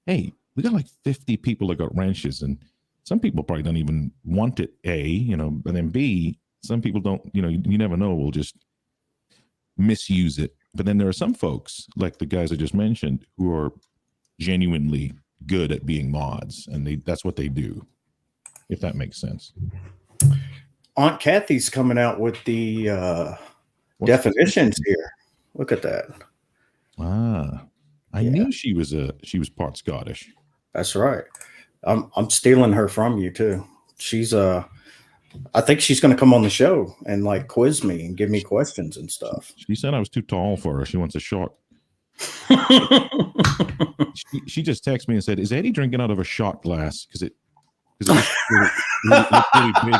Speaker 3: hey, we got like 50 people that got wrenches, and some people probably don't even want it. And then B, some people don't. You never know. We'll just misuse it. But then there are some folks, like the guys I just mentioned, who are genuinely good at being mods, and that's what they do. If that makes sense.
Speaker 2: Aunt Kathy's coming out with the definitions here. Look at that.
Speaker 3: I knew she was part Scottish.
Speaker 2: That's right. I'm stealing her from you too. She's I think she's going to come on the show and like quiz me and give me questions and stuff.
Speaker 3: She said I was too tall for her. She wants a shot. she just texted me and said, "Is Eddie drinking out of a shot glass? Because it looks really big."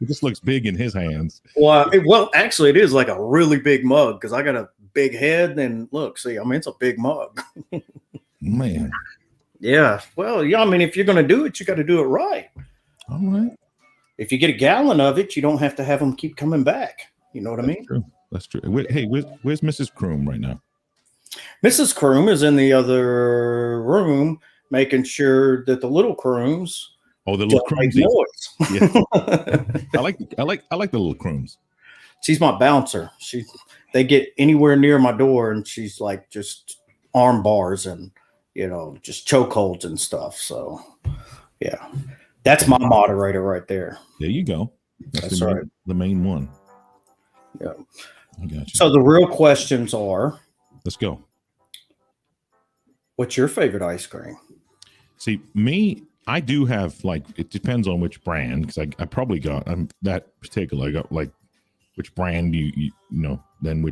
Speaker 3: It just looks big in his hands.
Speaker 2: Well, actually, it is like a really big mug because I got a big head. And look, see, it's a big mug.
Speaker 3: Man.
Speaker 2: Yeah. Well, yeah. If you're going to do it, you got to do it right.
Speaker 3: All right.
Speaker 2: If you get a gallon of it, you don't have to have them keep coming back. You know what I mean?
Speaker 3: True. That's true. Hey, where's Mrs. Croom right now?
Speaker 2: Mrs. Croom is in the other room making sure that the little Crooms.
Speaker 3: Oh, the little Crooms. Yeah. I like the little Crooms.
Speaker 2: She's my bouncer. They get anywhere near my door and she's like just arm bars and just chokeholds and stuff. So yeah. That's my moderator right there.
Speaker 3: There you go.
Speaker 2: That's right.
Speaker 3: The main one.
Speaker 2: Yeah.
Speaker 3: I got you.
Speaker 2: So the real questions are.
Speaker 3: Let's go.
Speaker 2: What's your favorite ice cream?
Speaker 3: See, I do have it depends on which brand, because I probably got that particular. I got like which brand you know, then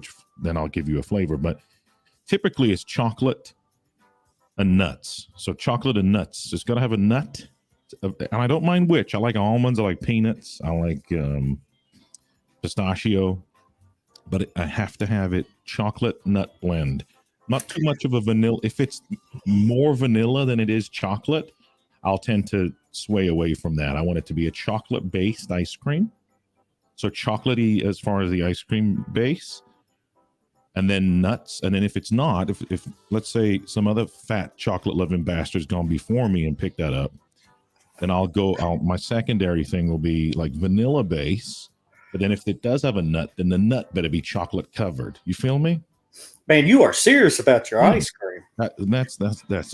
Speaker 3: I'll give you a flavor. But typically it's chocolate and nuts. So chocolate and nuts. It's got to have a nut. And I don't mind which. I like almonds. I like peanuts. I like pistachio. But I have to have it chocolate nut blend. Not too much of a vanilla. If it's more vanilla than it is chocolate, I'll tend to sway away from that. I want it to be a chocolate-based ice cream. So chocolatey as far as the ice cream base. And then nuts. And then if it's not, if let's say some other fat chocolate-loving bastard's gone before me and picked that up, then my secondary thing will be like vanilla base. But then if it does have a nut, then the nut better be chocolate covered. You feel me?
Speaker 2: Man, you are serious about your ice cream.
Speaker 3: That's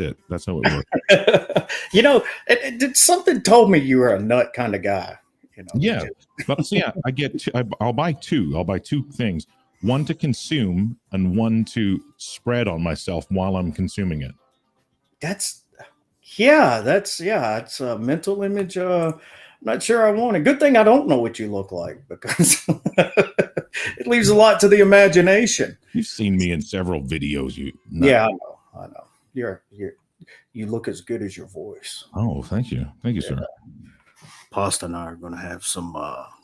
Speaker 3: it. That's how it
Speaker 2: works. Something told me you were a nut kind of guy.
Speaker 3: Yeah, but see, I'll buy two. I'll buy two things: one to consume and one to spread on myself while I'm consuming it.
Speaker 2: It's a mental image. I'm not sure I want it. Good thing I don't know what you look like, because it leaves a lot to the imagination.
Speaker 3: You've seen me in several videos.
Speaker 2: Yeah, I know. You look as good as your voice.
Speaker 3: Oh, thank you, sir.
Speaker 2: Pasta and I are going to have some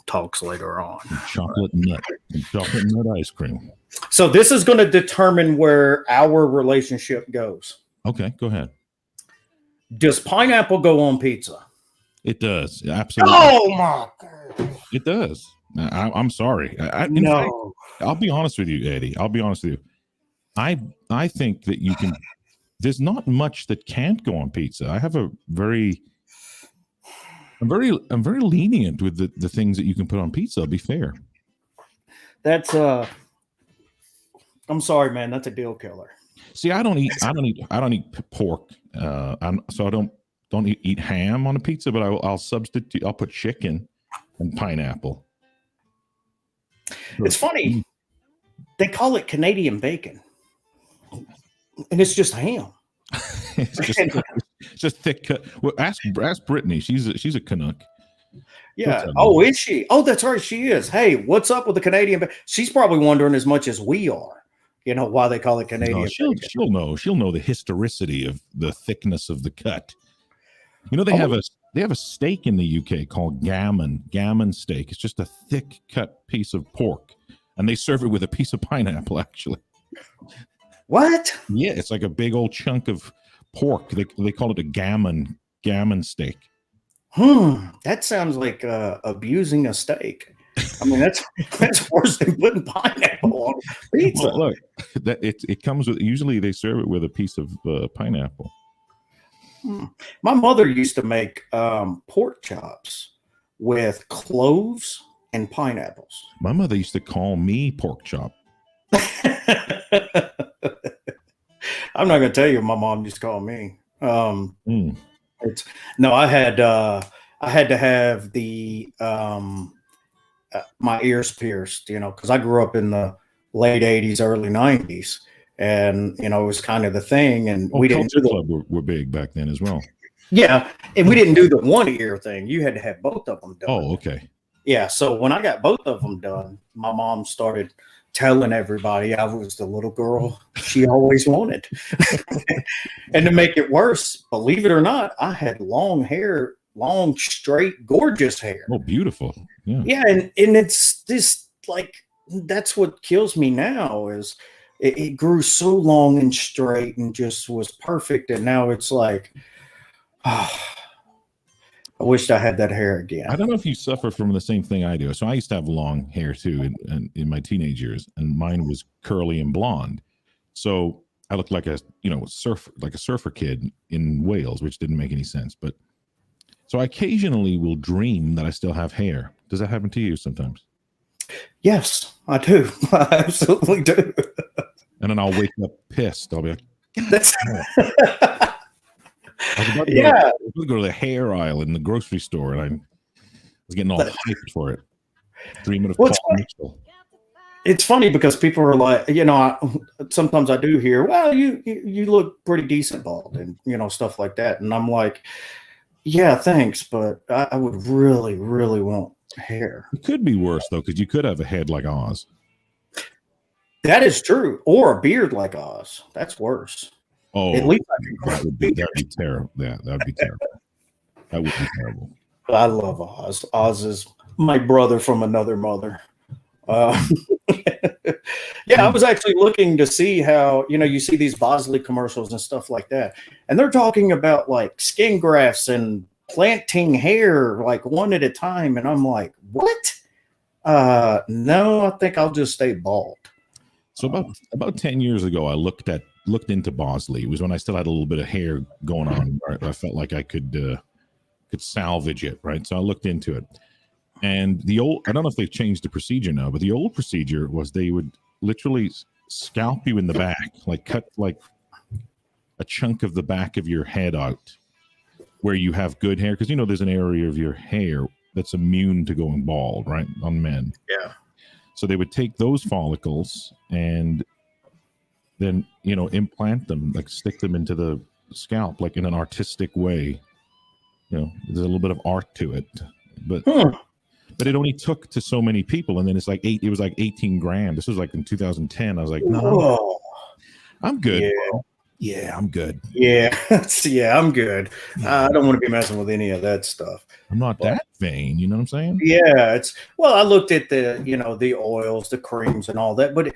Speaker 2: talks later on.
Speaker 3: Chocolate nut ice cream.
Speaker 2: So this is going to determine where our relationship goes.
Speaker 3: Okay, go ahead.
Speaker 2: Does pineapple go on pizza?
Speaker 3: It does. Absolutely.
Speaker 2: Oh my God.
Speaker 3: It does. I'm sorry.
Speaker 2: No.
Speaker 3: Fact, I'll be honest with you, Eddie. I'll be honest with you. I think that you can. There's not much that can't go on pizza. I'm very lenient with the things that you can put on pizza. I'll be fair.
Speaker 2: That's I'm sorry, man. That's a deal killer.
Speaker 3: See, I don't eat pork. So I don't eat ham on a pizza, but I'll substitute. I'll put chicken and pineapple.
Speaker 2: It's funny. They call it Canadian bacon, and it's just ham.
Speaker 3: It's just thick cut. Well, ask Brittany. She's a Canuck.
Speaker 2: Yeah. Oh, is she? Oh, that's right. She is. Hey, what's up with the Canadian bacon? She's probably wondering as much as we are. You know why they call it Canadian bacon.
Speaker 3: She'll know. She'll know the historicity of the thickness of the cut. You know, they have a steak in the UK called gammon steak. It's just a thick cut piece of pork, and they serve it with a piece of pineapple. Actually,
Speaker 2: what?
Speaker 3: Yeah, it's like a big old chunk of pork. They call it a gammon steak.
Speaker 2: That sounds like abusing a steak. I mean, that's worse than putting pineapple on pizza.
Speaker 3: Well, look, it comes with. Usually, they serve it with a piece of pineapple.
Speaker 2: My mother used to make pork chops with cloves and pineapples.
Speaker 3: My mother used to call me pork chop.
Speaker 2: I'm not going to tell you what my mom used to call me. I had to have the my ears pierced, you know, because I grew up in the late 80s, early 90s. And, you know, it was kind of the thing. And we didn't do
Speaker 3: club were big back then as well.
Speaker 2: Yeah. And we didn't do the one ear thing. You had to have both of them done.
Speaker 3: Oh, okay.
Speaker 2: Yeah. So when I got both of them done, my mom started telling everybody I was the little girl she always wanted. And to make it worse, believe it or not, I had long hair, long, straight, gorgeous hair.
Speaker 3: Oh, beautiful. Yeah.
Speaker 2: Yeah. And it's this, like, that's what kills me now is it grew so long and straight and just was perfect. And now it's like, I wished I had that hair again.
Speaker 3: I don't know if you suffer from the same thing I do. So I used to have long hair too in my teenage years, and mine was curly and blonde. So I looked like a surfer kid in Wales, which didn't make any sense. But so I occasionally will dream that I still have hair. Does that happen to you sometimes?
Speaker 2: Yes, I do. I absolutely do.
Speaker 3: And then I'll wake up pissed. I'll be like,
Speaker 2: that's
Speaker 3: I was about to go to the hair aisle in the grocery store, and I was getting all hyped for it. Dreaming of Paul Mitchell.
Speaker 2: It's funny because people are like, you know, sometimes I do hear, well, you look pretty decent bald, and you know, stuff like that. And I'm like, yeah, thanks, but I would really, really want hair.
Speaker 3: It could be worse though, because you could have a head like Oz.
Speaker 2: That is true, or a beard like Oz. That's worse.
Speaker 3: Oh,
Speaker 2: at least I can grow
Speaker 3: that'd be terrible. Yeah, that'd be terrible. That would be terrible.
Speaker 2: I love Oz. Oz is my brother from another mother. Yeah, I was actually looking to see how, you know, you see these Bosley commercials and stuff like that, and they're talking about like skin grafts and planting hair like one at a time, and I'm like, what? No, I think I'll just stay bald.
Speaker 3: So about 10 years ago, I looked into Bosley. It was when I still had a little bit of hair going on. Right? I felt like I could salvage it, right? So I looked into it. And I don't know if they've changed the procedure now, but the old procedure was they would literally scalp you in the back, like cut like a chunk of the back of your head out where you have good hair. Because, you know, there's an area of your hair that's immune to going bald, right, on men.
Speaker 2: Yeah.
Speaker 3: So they would take those follicles and then, you know, implant them, like stick them into the scalp, like in an artistic way. You know, there's a little bit of art to it, but it only took to so many people. And then it's like it was like 18 grand. This was like in 2010. I was like, no, I'm good.
Speaker 2: Yeah.
Speaker 3: Yeah, I'm good.
Speaker 2: Yeah. Yeah, I'm good. I don't want to be messing with any of that stuff.
Speaker 3: I'm not that vain. You know what I'm saying?
Speaker 2: Yeah. I looked at the oils, the creams and all that, but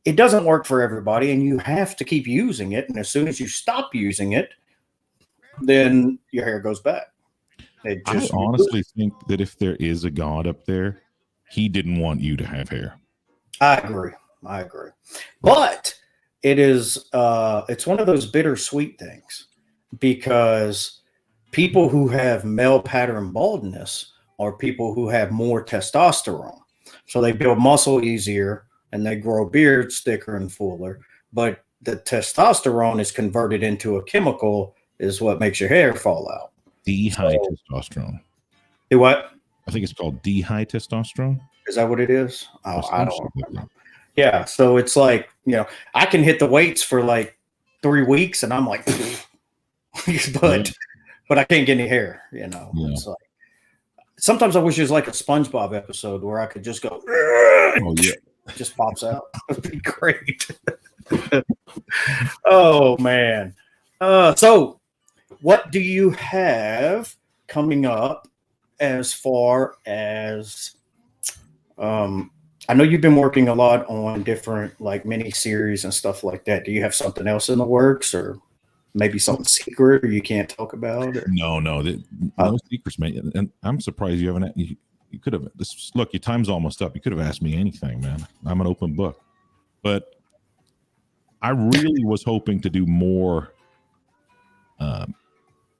Speaker 2: it doesn't work for everybody, and you have to keep using it. And as soon as you stop using it, then your hair goes back.
Speaker 3: I honestly think that if there is a God up there, he didn't want you to have hair.
Speaker 2: I agree. But it's one of those bittersweet things, because people who have male pattern baldness are people who have more testosterone. So they build muscle easier and they grow beards thicker and fuller. But the testosterone is converted into a chemical is what makes your hair fall out.
Speaker 3: D-high testosterone.
Speaker 2: Do what?
Speaker 3: I think it's called D-high testosterone.
Speaker 2: Is that what it is? Oh, I don't
Speaker 3: know.
Speaker 2: Yeah. So it's like, I can hit the weights for like 3 weeks and I'm like, but I can't get any hair, It's like, sometimes I wish it was like a SpongeBob episode where I could just go,
Speaker 3: oh yeah,
Speaker 2: it just pops out. That'd be great. Oh man. So what do you have coming up as far as I know you've been working a lot on different like mini series and stuff like that. Do you have something else in the works, or maybe something secret or you can't talk about? Or?
Speaker 3: No secrets, man. And I'm surprised you haven't. You could have. Look, your time's almost up. You could have asked me anything, man. I'm an open book. But I really was hoping to do more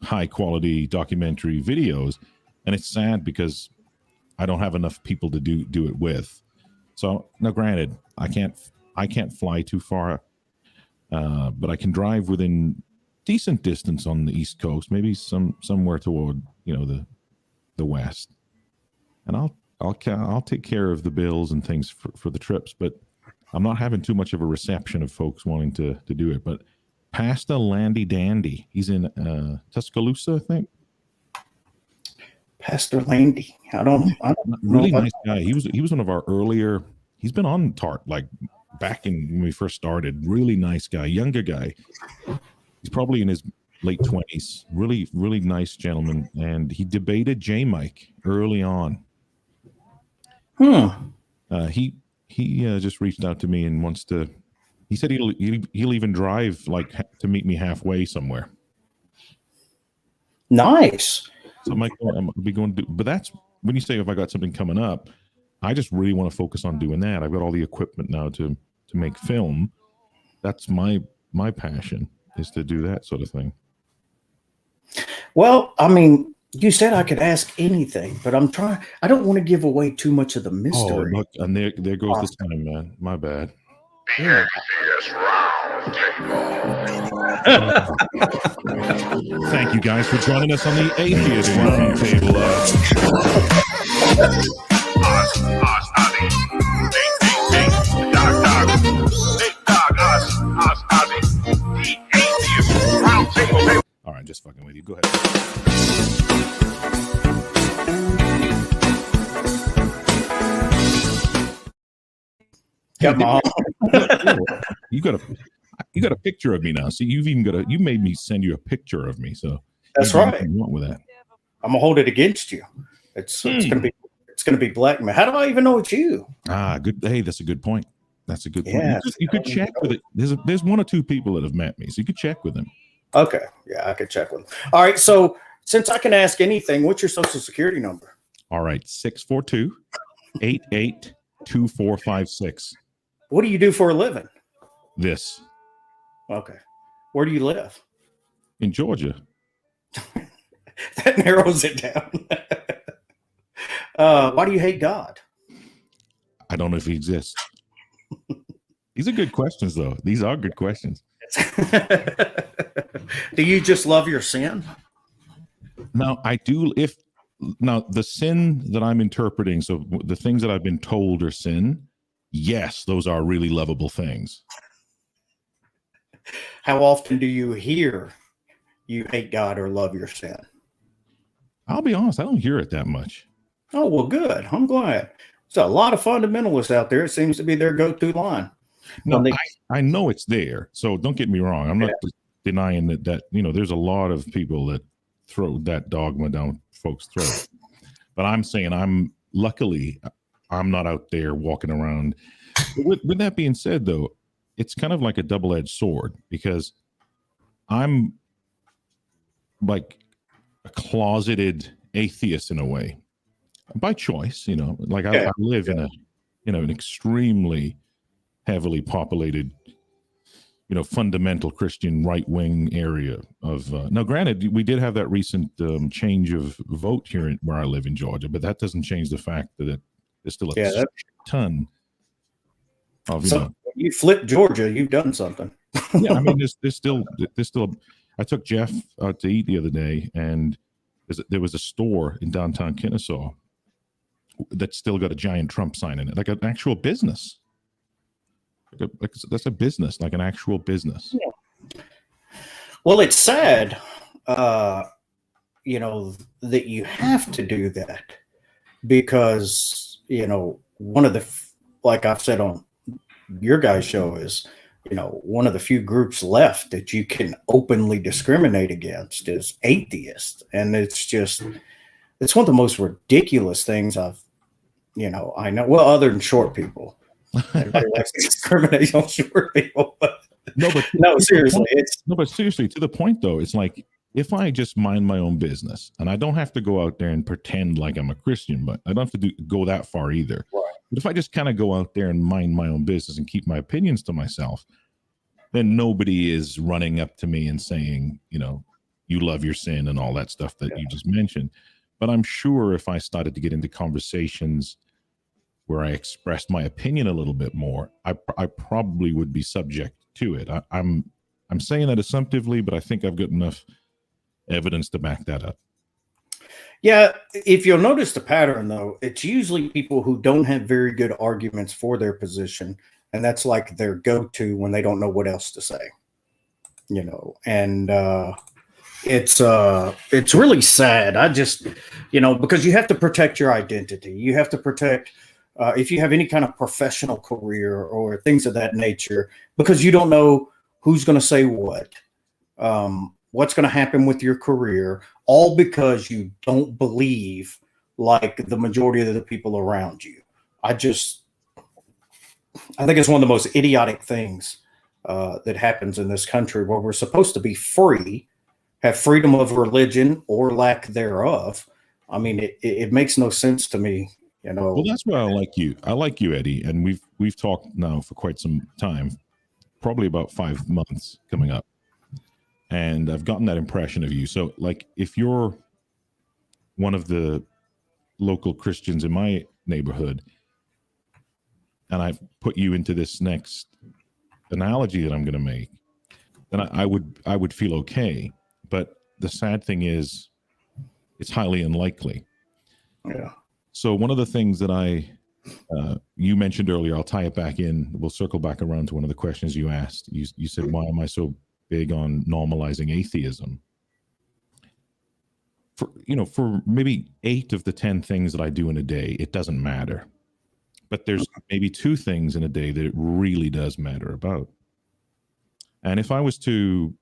Speaker 3: high quality documentary videos, and it's sad because I don't have enough people to do it with. So now, granted, I can't fly too far, but I can drive within decent distance on the East Coast, maybe somewhere toward the West, and I'll take care of the bills and things for the trips. But I'm not having too much of a reception of folks wanting to do it. But Pastor Landy Dandy, he's in Tuscaloosa, I think.
Speaker 2: Pastor Landy, I don't
Speaker 3: really
Speaker 2: know.
Speaker 3: Nice guy. He was one of our earlier. He's been on TART like back when we first started. Really nice guy, younger guy. He's probably in his late 20s. Really, really nice gentleman. And he debated J-Mike early on. He just reached out to me and wants to. He said he'll even drive like to meet me halfway somewhere.
Speaker 2: Nice.
Speaker 3: So I'm be going to do, but that's when you say if I got something coming up, I just really want to focus on doing that. I've got all the equipment now to make film. That's my passion, is to do that sort of thing.
Speaker 2: Well, I mean, you said I could ask anything, but I don't want to give away too much of the mystery.
Speaker 3: Oh, look, and there goes the time, man. My bad.
Speaker 1: Yeah.
Speaker 3: Thank you guys for joining us on the Atheist Roundtable. All right, just fucking with you. Go ahead. You got a picture of me now. See, you made me send you a picture of me. So
Speaker 2: that's right.
Speaker 3: You want with that?
Speaker 2: I'm gonna hold it against you. It's gonna be blackmail. How do I even know it's you?
Speaker 3: Good. Hey, that's a good point. That's a good point.
Speaker 2: Yeah,
Speaker 3: you could check with it. There's one or two people that have met me, so you could check with them.
Speaker 2: Okay, yeah, I could check with them. All right, so since I can ask anything, what's your social security number?
Speaker 3: All right, 642-882456.
Speaker 2: What do you do for a living?
Speaker 3: This.
Speaker 2: Okay. Where do you live?
Speaker 3: In Georgia.
Speaker 2: That narrows it down. Why do you hate God?
Speaker 3: I don't know if he exists. These are good questions, though. These are good questions.
Speaker 2: Do you just love your sin?
Speaker 3: No, I do. Now the sin that I'm interpreting, so the things that I've been told are sin, yes, those are really lovable things.
Speaker 2: How often do you hear you hate God or love your sin?
Speaker 3: I'll be honest, I don't hear it that much.
Speaker 2: Oh, well, good. I'm glad. There's a lot of fundamentalists out there. It seems to be their go-to line.
Speaker 3: No, I know it's there. So don't get me wrong. I'm not denying that there's a lot of people that throw that dogma down folks' throats. But I'm saying luckily I'm not out there walking around. With that being said, though, it's kind of like a double-edged sword, because I'm like a closeted atheist in a way, by choice. I live in an extremely heavily populated, fundamental Christian right-wing area of. Now, granted, we did have that recent change of vote here where I live in Georgia, but that doesn't change the fact that there's still a ton of
Speaker 2: you flip Georgia, you've done something.
Speaker 3: Yeah, I mean, there's still. I took Jeff out to eat the other day, and there was a store in downtown Kennesaw that's still got a giant Trump sign in it, like an actual business. That's a business, like an actual business.
Speaker 2: Yeah. Well, it's sad, that you have to do that because, one of the, like I've said on your guys' show, is, one of the few groups left that you can openly discriminate against is atheists. And it's one of the most ridiculous things I know. Well, other than short people. Everybody likes to discriminate on short people. But
Speaker 3: seriously, to the point though, it's like, if I just mind my own business, and I don't have to go out there and pretend like I'm a Christian, but I don't have to go that far either.
Speaker 2: Right.
Speaker 3: But if I just kind of go out there and mind my own business and keep my opinions to myself, then nobody is running up to me and saying, you love your sin and all that stuff that you just mentioned. But I'm sure if I started to get into conversations where I expressed my opinion a little bit more, I probably would be subject to it. I'm saying that assumptively, but I think I've got enough evidence to back that up.
Speaker 2: Yeah, if you'll notice the pattern, though, it's usually people who don't have very good arguments for their position, and that's like their go-to when they don't know what else to say. And it's really sad. I just, because you have to protect your identity. You have to protect if you have any kind of professional career or things of that nature, because you don't know who's going to say what. What's going to happen with your career, all because you don't believe like the majority of the people around you. I think it's one of the most idiotic things that happens in this country, where we're supposed to be free, have freedom of religion or lack thereof. I mean, it makes no sense to me.
Speaker 3: Well, that's why I like you. I like you, Eddie, and we've talked now for quite some time, probably about 5 months coming up. And I've gotten that impression of you. So, like, if you're one of the local Christians in my neighborhood, and I've put you into this next analogy that I'm going to make, then I would feel okay. But the sad thing is, it's highly unlikely.
Speaker 2: Yeah.
Speaker 3: So one of the things that you mentioned earlier, I'll tie it back in. We'll circle back around to one of the questions you asked. You said, why am I so big on normalizing atheism? For maybe 8 of the 10 things that I do in a day, it doesn't matter. But there's maybe 2 things in a day that it really does matter about. And if I was to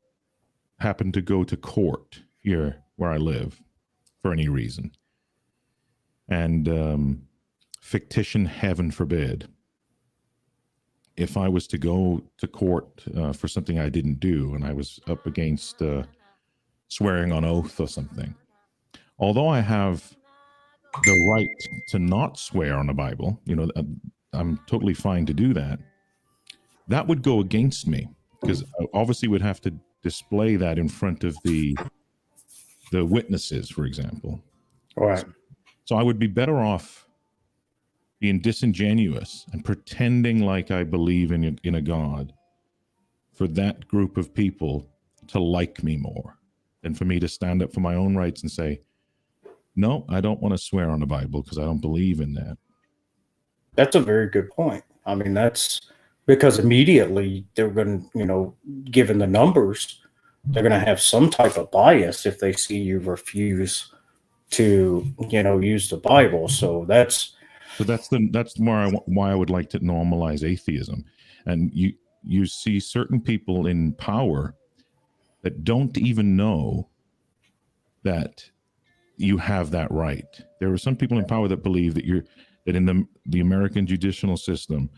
Speaker 3: happen to go to court here where I live for any reason, and fictitious, heaven forbid, if I was to go to court for something I didn't do, and I was up against swearing on oath or something, although I have the right to not swear on the Bible, I'm totally fine to do that. That would go against me, because I obviously would have to display that in front of the witnesses, for example.
Speaker 2: All right.
Speaker 3: So I would be better off being disingenuous and pretending like I believe in a God for that group of people to like me more than for me to stand up for my own rights and say, no, I don't want to swear on the Bible because I don't believe in that.
Speaker 2: That's a very good point. I mean, that's because immediately they're going to, given the numbers, they're going to have some type of bias if they see you refuse to, use the Bible. So that's why I would like to normalize atheism. And you see certain people in power that don't even know that you have that right. There are some people in power that believe that in the American judicial system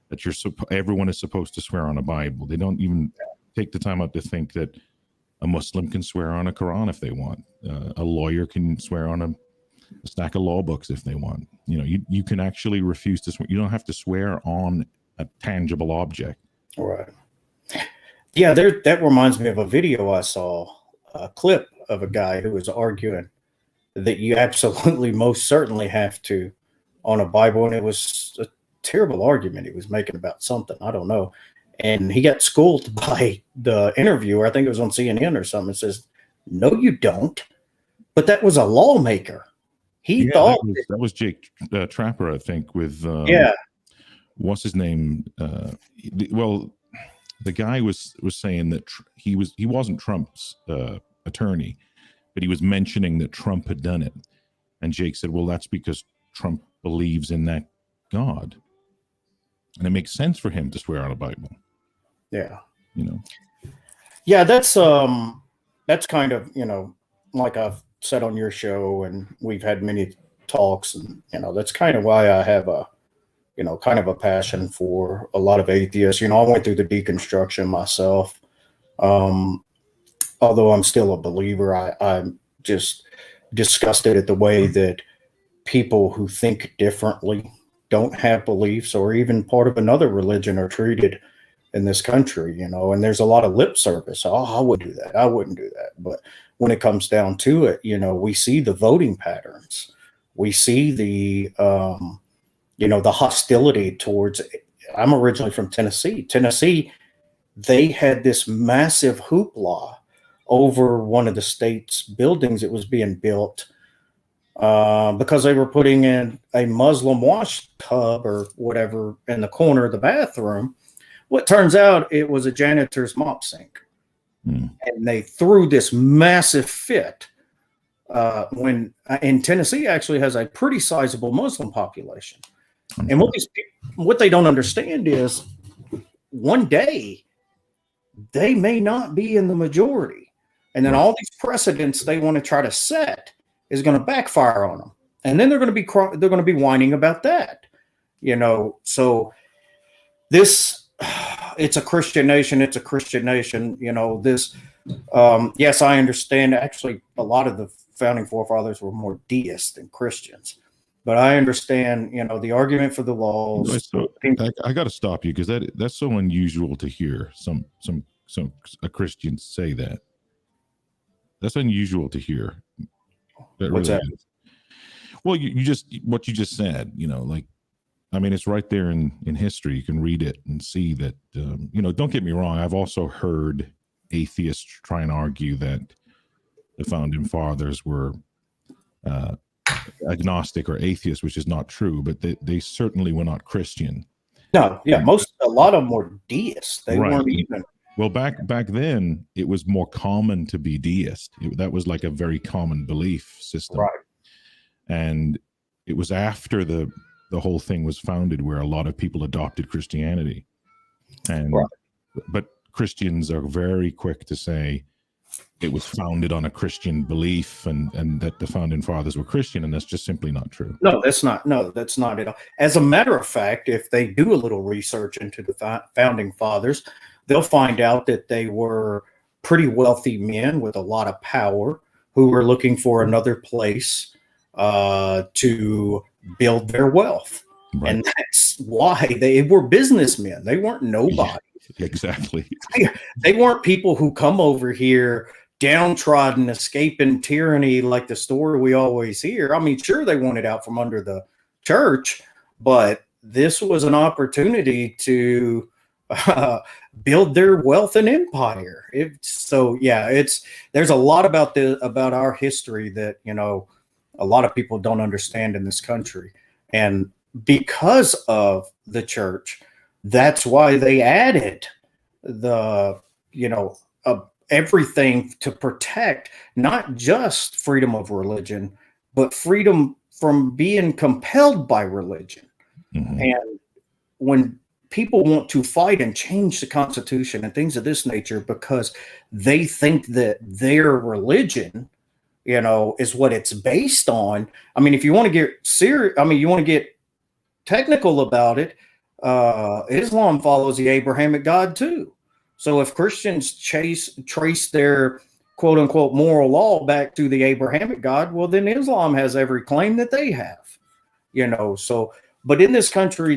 Speaker 2: that everyone is supposed to swear on a Bible. They don't even take the time out to think that a Muslim can swear on a Quran if they want. A lawyer can swear on a stack of law books if they want. You can actually refuse to swear. You don't have to swear on a tangible object. All right. Yeah, that reminds me of a video I saw, a clip of a guy who was arguing that you absolutely most certainly have to on a Bible, and it was terrible argument he was making about something. I don't know. And he got schooled by the interviewer. I think it was on CNN or something. It says, no, you don't. But that was a lawmaker. He thought
Speaker 3: that was Jake Trapper, I think, with what's his name? The guy was saying that he wasn't Trump's attorney, but he was mentioning that Trump had done it, and Jake said, "Well, that's because Trump believes in that God, and it makes sense for him to swear on a Bible."
Speaker 2: Yeah,
Speaker 3: Yeah,
Speaker 2: that's kind of like I've said on your show, and we've had many talks, and that's kind of why I have a kind of a passion for a lot of atheists. I went through the deconstruction myself. Although I'm still a believer, I'm just disgusted at the way that people who think differently, don't have beliefs, or even part of another religion are treated in this country, and there's a lot of lip service. Oh, I would do that. I wouldn't do that. But when it comes down to it, we see the voting patterns. We see the hostility towards. I'm originally from Tennessee. Tennessee, they had this massive hoopla over one of the state's buildings that was being built because they were putting in a Muslim wash tub or whatever in the corner of the bathroom. Well, it turns out it was a janitor's mop sink. And they threw this massive fit when in Tennessee actually has a pretty sizable Muslim population. And what they don't understand is one day they may not be in the majority. And then all these precedents they want to try to set is going to backfire on them. And then they're going to be whining about that. So this it's a Christian nation. It's a Christian nation. Yes, I understand. Actually, a lot of the founding forefathers were more deists than Christians. But I understand, the argument for the laws.
Speaker 3: I got to stop you because that's so unusual to hear a Christian say that. That's unusual to hear.
Speaker 2: What's that?
Speaker 3: Well, you just what you just said. It's right there in history. You can read it and see that. Don't get me wrong. I've also heard atheists try and argue that the founding fathers were agnostic or atheist, which is not true, but they certainly were not Christian.
Speaker 2: No, yeah, a lot of them were deists. They weren't even.
Speaker 3: Well, back then, it was more common to be deist. That was like a very common belief system,
Speaker 2: right?
Speaker 3: And it was after the whole thing was founded where a lot of people adopted Christianity, but Christians are very quick to say it was founded on a Christian belief and that the founding fathers were Christian, and that's just simply not true.
Speaker 2: No, that's not at all. As a matter of fact, if they do a little research into the founding fathers, they'll find out that they were pretty wealthy men with a lot of power who were looking for another place to build their wealth. Right. And that's why they were businessmen. They weren't nobody.
Speaker 3: Yeah, exactly.
Speaker 2: They weren't people who come over here downtrodden, escaping tyranny like the story we always hear. I mean, sure, they wanted out from under the church, but this was an opportunity to build their wealth and empire. There's a lot about our history that a lot of people don't understand in this country, and because of the church, that's why they added the everything to protect not just freedom of religion, but freedom from being compelled by religion. Mm-hmm. And when people want to fight and change the Constitution and things of this nature because they think that their religion, is what it's based on. I mean, if you want to get serious, you want to get technical about it, Islam follows the Abrahamic God too. So if Christians trace their quote unquote moral law back to the Abrahamic God, well, then Islam has every claim that they have, so, but in this country,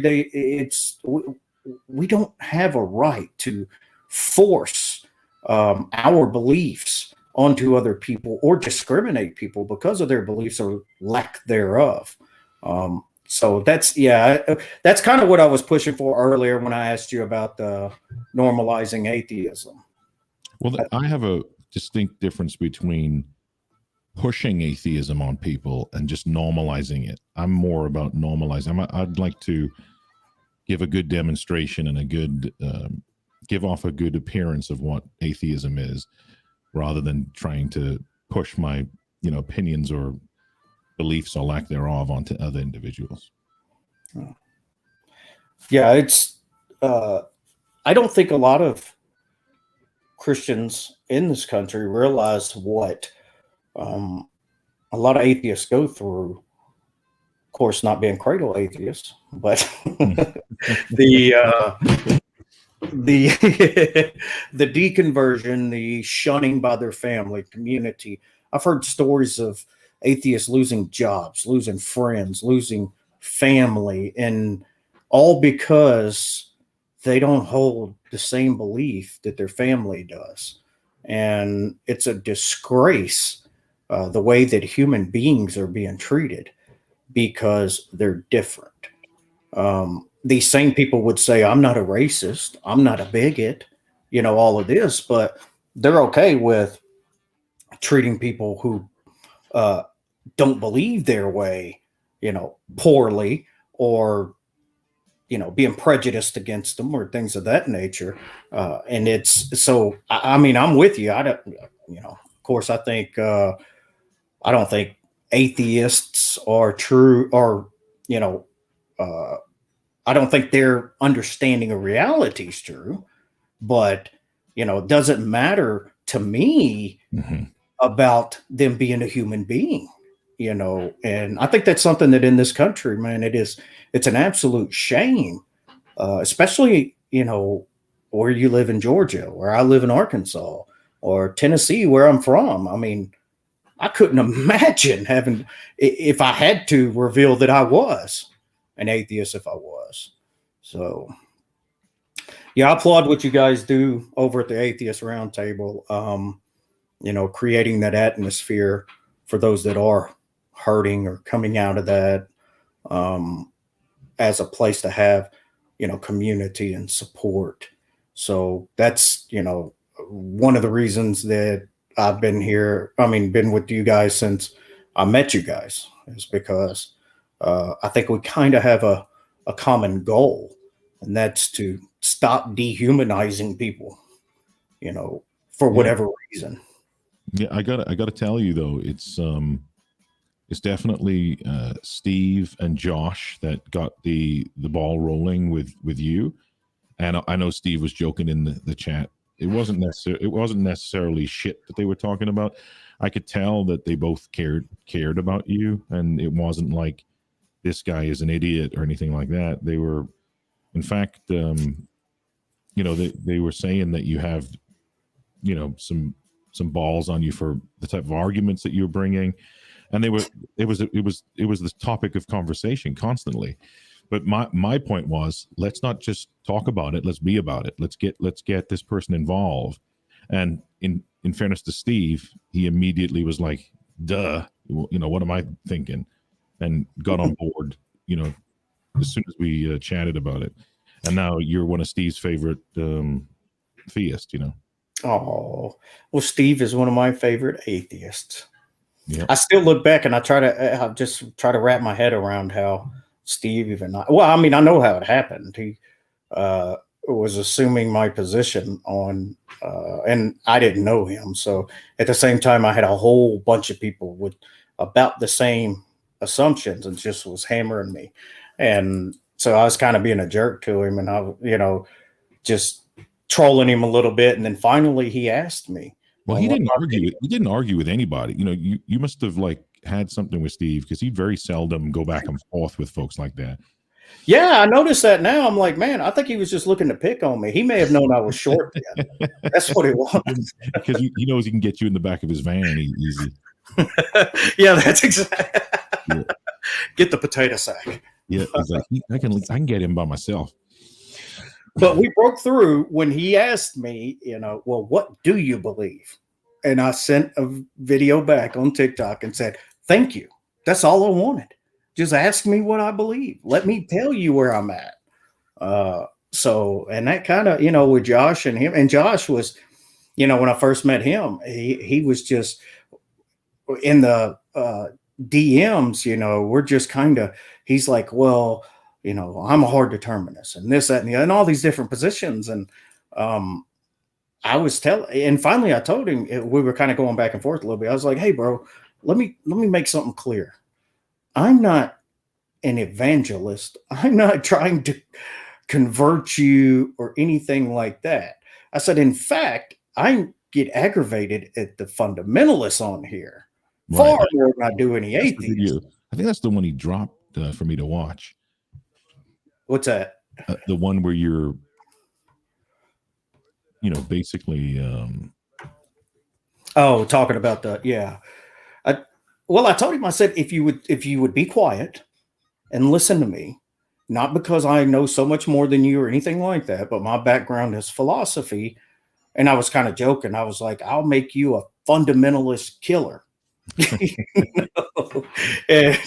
Speaker 2: we don't have a right to force our beliefs onto other people or discriminate people because of their beliefs or lack thereof. So that's kind of what I was pushing for earlier when I asked you about normalizing atheism.
Speaker 3: Well, I have a distinct difference between pushing atheism on people and just normalizing it. I'm more about normalizing. I'd like to give a good demonstration and a good give off a good appearance of what atheism is, rather than trying to push my opinions or beliefs or lack thereof onto other individuals.
Speaker 2: Yeah, it's I don't think a lot of Christians in this country realize what a lot of atheists go through. Of course, not being cradle atheists, but the the deconversion, the shunning by their family, community. I've heard stories of atheists losing jobs, losing friends, losing family, and all because they don't hold the same belief that their family does. And it's a disgrace the way that human beings are being treated because they're different. These same people would say, I'm not a racist, I'm not a bigot, all of this, but they're okay with treating people who uh, don't believe their way, poorly, or, being prejudiced against them or things of that nature. And it's so, I mean, I'm with you. I don't, of course, I don't think atheists are true or, uh, I don't think their understanding of reality is true, but it doesn't matter to me about them being a human being, and I think that's something that in this country, man, it's an absolute shame, especially, where you live in Georgia, where I live in Arkansas, or Tennessee, where I'm from. I mean, I couldn't imagine having, if I had to reveal that I was an atheist if I was. So, yeah, I applaud what you guys do over at the Atheist Roundtable. Creating that atmosphere for those that are hurting or coming out of that, as a place to have, community and support. So that's, one of the reasons that I've been here. I mean, been with you guys since I met you guys, is because I think we kind of have a common goal, and that's to stop dehumanizing people, for whatever reason.
Speaker 3: Yeah, I gotta tell you though, it's definitely Steve and Josh that got the ball rolling with you. And I know Steve was joking in the chat. It wasn't necessarily shit that they were talking about. I could tell that they both cared about you, and it wasn't like this guy is an idiot or anything like that. They were, in fact, they were saying that you have, some balls on you for the type of arguments that you're bringing, and it was the topic of conversation constantly. But my point was, let's not just talk about it, let's be about it. Let's get this person involved. And in fairness to Steve, he immediately was like, duh, what am I thinking, and got on board, as soon as we chatted about it. And now you're one of Steve's favorite theists.
Speaker 2: Oh, well, Steve is one of my favorite atheists.
Speaker 3: Yep.
Speaker 2: I still look back and I just try to wrap my head around how Steve and I mean, I know how it happened. He was assuming my position on, and I didn't know him. So at the same time, I had a whole bunch of people with about the same assumptions and just was hammering me. And so I was kind of being a jerk to him, and I, just trolling him a little bit. And then finally he asked me.
Speaker 3: Well, he didn't argue. He didn't argue with anybody. You must have had something with Steve, because he very seldom go back and forth with folks like that.
Speaker 2: Yeah, I noticed that now. I'm like, man, I think he was just looking to pick on me. He may have known I was short then. That's what it was.
Speaker 3: Because he knows he can get you in the back of his van easy.
Speaker 2: Yeah, that's exactly. Yeah. Get the potato sack.
Speaker 3: Yeah, he's like, I can get him by myself.
Speaker 2: But we broke through when he asked me, well, what do you believe? And I sent a video back on TikTok and said, thank you. That's all I wanted. Just ask me what I believe. Let me tell you where I'm at. So, and that kind of, with Josh and him, and Josh was, when I first met him, he was just in the DMs, we're just kind of, he's like, well, I'm a hard determinist and this, that, and the other, and all these different positions. And I was and finally I told him, we were kind of going back and forth a little bit. I was like, hey, bro, let me make something clear. I'm not an evangelist. I'm not trying to convert you or anything like that. I said, in fact, I get aggravated at the fundamentalists on here far more than I do any atheists.
Speaker 3: I think that's the one he dropped for me to watch.
Speaker 2: What's that?
Speaker 3: The one where you're, basically.
Speaker 2: Talking about I told him, I said, if you would be quiet and listen to me, not because I know so much more than you or anything like that, but my background is philosophy. And I was kind of joking. I was like, I'll make you a fundamentalist killer. And,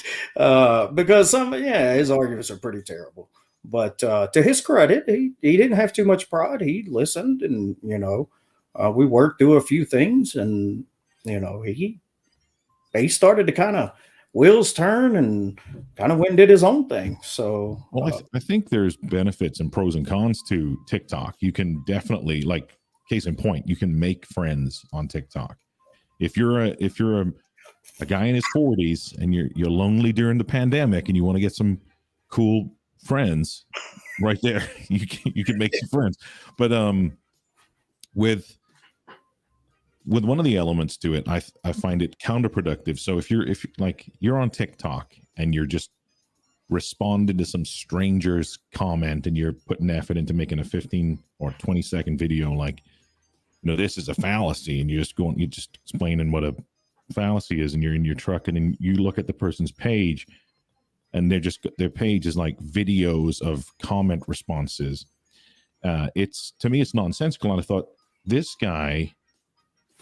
Speaker 2: because his arguments are pretty terrible. But to his credit, he didn't have too much pride. He listened, and we worked through a few things, and he started to kind of wheels turn and kind of went and did his own thing. So,
Speaker 3: I think there's benefits and pros and cons to TikTok. You can definitely, like, case in point, you can make friends on TikTok. If you're a guy in his 40s and you're lonely during the pandemic and you want to get some cool friends, right there, you can make some friends. But with one of the elements to it, I find it counterproductive. So if you're on TikTok and you're just responding to some stranger's comment and you're putting effort into making a 15 or 20-second video, like, this is a fallacy, and you're just explaining what a fallacy is, and you're in your truck and then you look at the person's page and their page is like videos of comment responses. To me, it's nonsensical. And I thought, this guy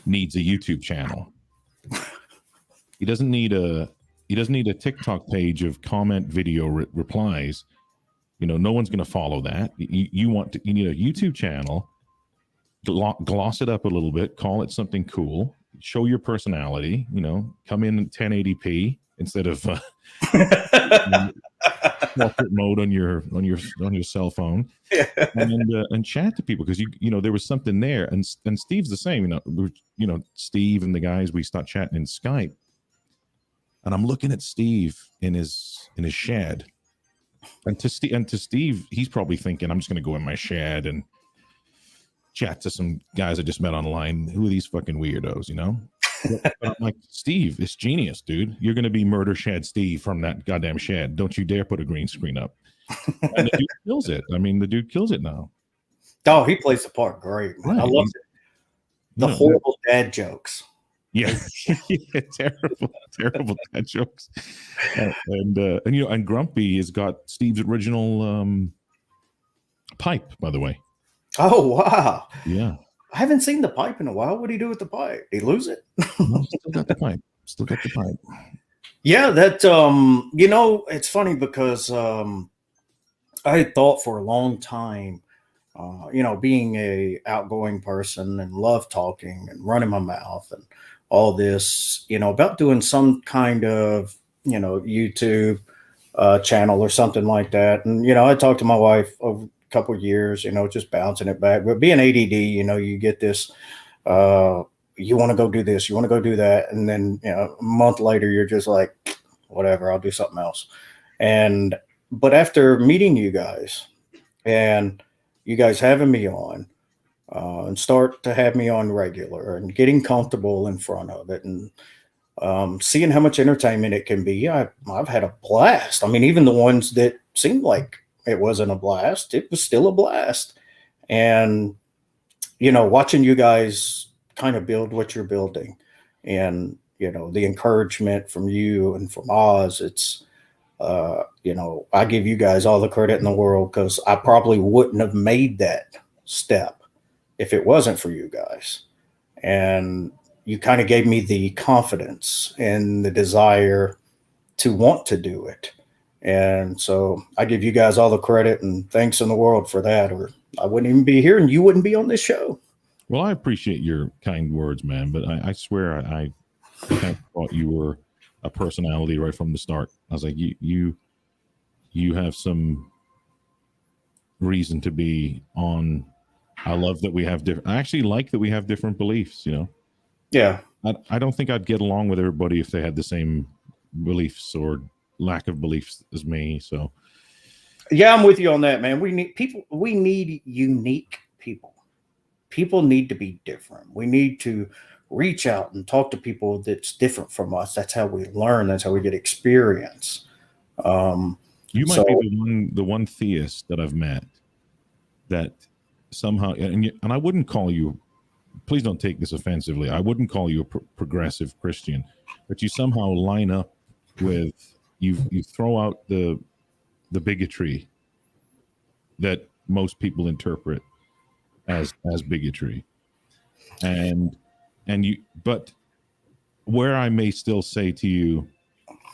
Speaker 3: needs a YouTube channel. He doesn't need a TikTok page of comment video replies. No one's going to follow that. You need a YouTube channel, gloss it up a little bit, call it something cool, show your personality, come in 1080p instead of portrait mode on your cell phone, and chat to people, because there was something there, and Steve's the same. Steve and the guys, we start chatting in Skype, and I'm looking at Steve in his shed, and to Steve, he's probably thinking, I'm just going to go in my shed and chat to some guys I just met online. Who are these fucking weirdos, But I'm like, Steve, it's genius, dude. You're going to be Murder Shed Steve from that goddamn shed. Don't you dare put a green screen up. And the dude kills it. I mean, the dude kills it now.
Speaker 2: Oh, he plays the part great, man. Right. I love it. The horrible dad jokes.
Speaker 3: Yeah, terrible dad jokes. And Grumpy has got Steve's original pipe, by the way.
Speaker 2: Oh, wow.
Speaker 3: Yeah.
Speaker 2: I haven't seen the pipe in a while. What did he do with the pipe? Did he lose it?
Speaker 3: No, still got the pipe.
Speaker 2: Yeah, that, it's funny because I had thought for a long time, being a outgoing person and love talking and running my mouth and all this, about doing some kind of, YouTube channel or something like that. And, I talked to my wife over couple of years, just bouncing it back. But being ADD, you get this, you want to go do this, you want to go do that. And then, a month later, you're just like, whatever, I'll do something else. But after meeting you guys and you guys having me on, and start to have me on regular and getting comfortable in front of it and seeing how much entertainment it can be, I've had a blast. I mean, even the ones that seemed like it wasn't a blast, it was still a blast. And, watching you guys kind of build what you're building and, the encouragement from you and from Oz, it's, I give you guys all the credit in the world, because I probably wouldn't have made that step if it wasn't for you guys. And you kind of gave me the confidence and the desire to want to do it. And so I give you guys all the credit and thanks in the world for that, or I wouldn't even be here and you wouldn't be on this show.
Speaker 3: Well, I appreciate your kind words, man, but I swear I kind of thought you were a personality right from the start. I was like, you have some reason to be on. I love that we have different. I actually like that we have different beliefs.
Speaker 2: Yeah.
Speaker 3: I don't think I'd get along with everybody if they had the same beliefs or lack of beliefs as me. So
Speaker 2: Yeah, I'm with you on that, man. We need people. We need unique people. People need to be different. We need to reach out and talk to people that's different from us. That's how we learn. That's how we get experience.
Speaker 3: you might
Speaker 2: So
Speaker 3: be the one theist that I've met that somehow, and I wouldn't call you. Please don't take this offensively. I wouldn't call you a progressive Christian, but you somehow line up with you throw out the bigotry that most people interpret as bigotry, and you. But where I may still say to you,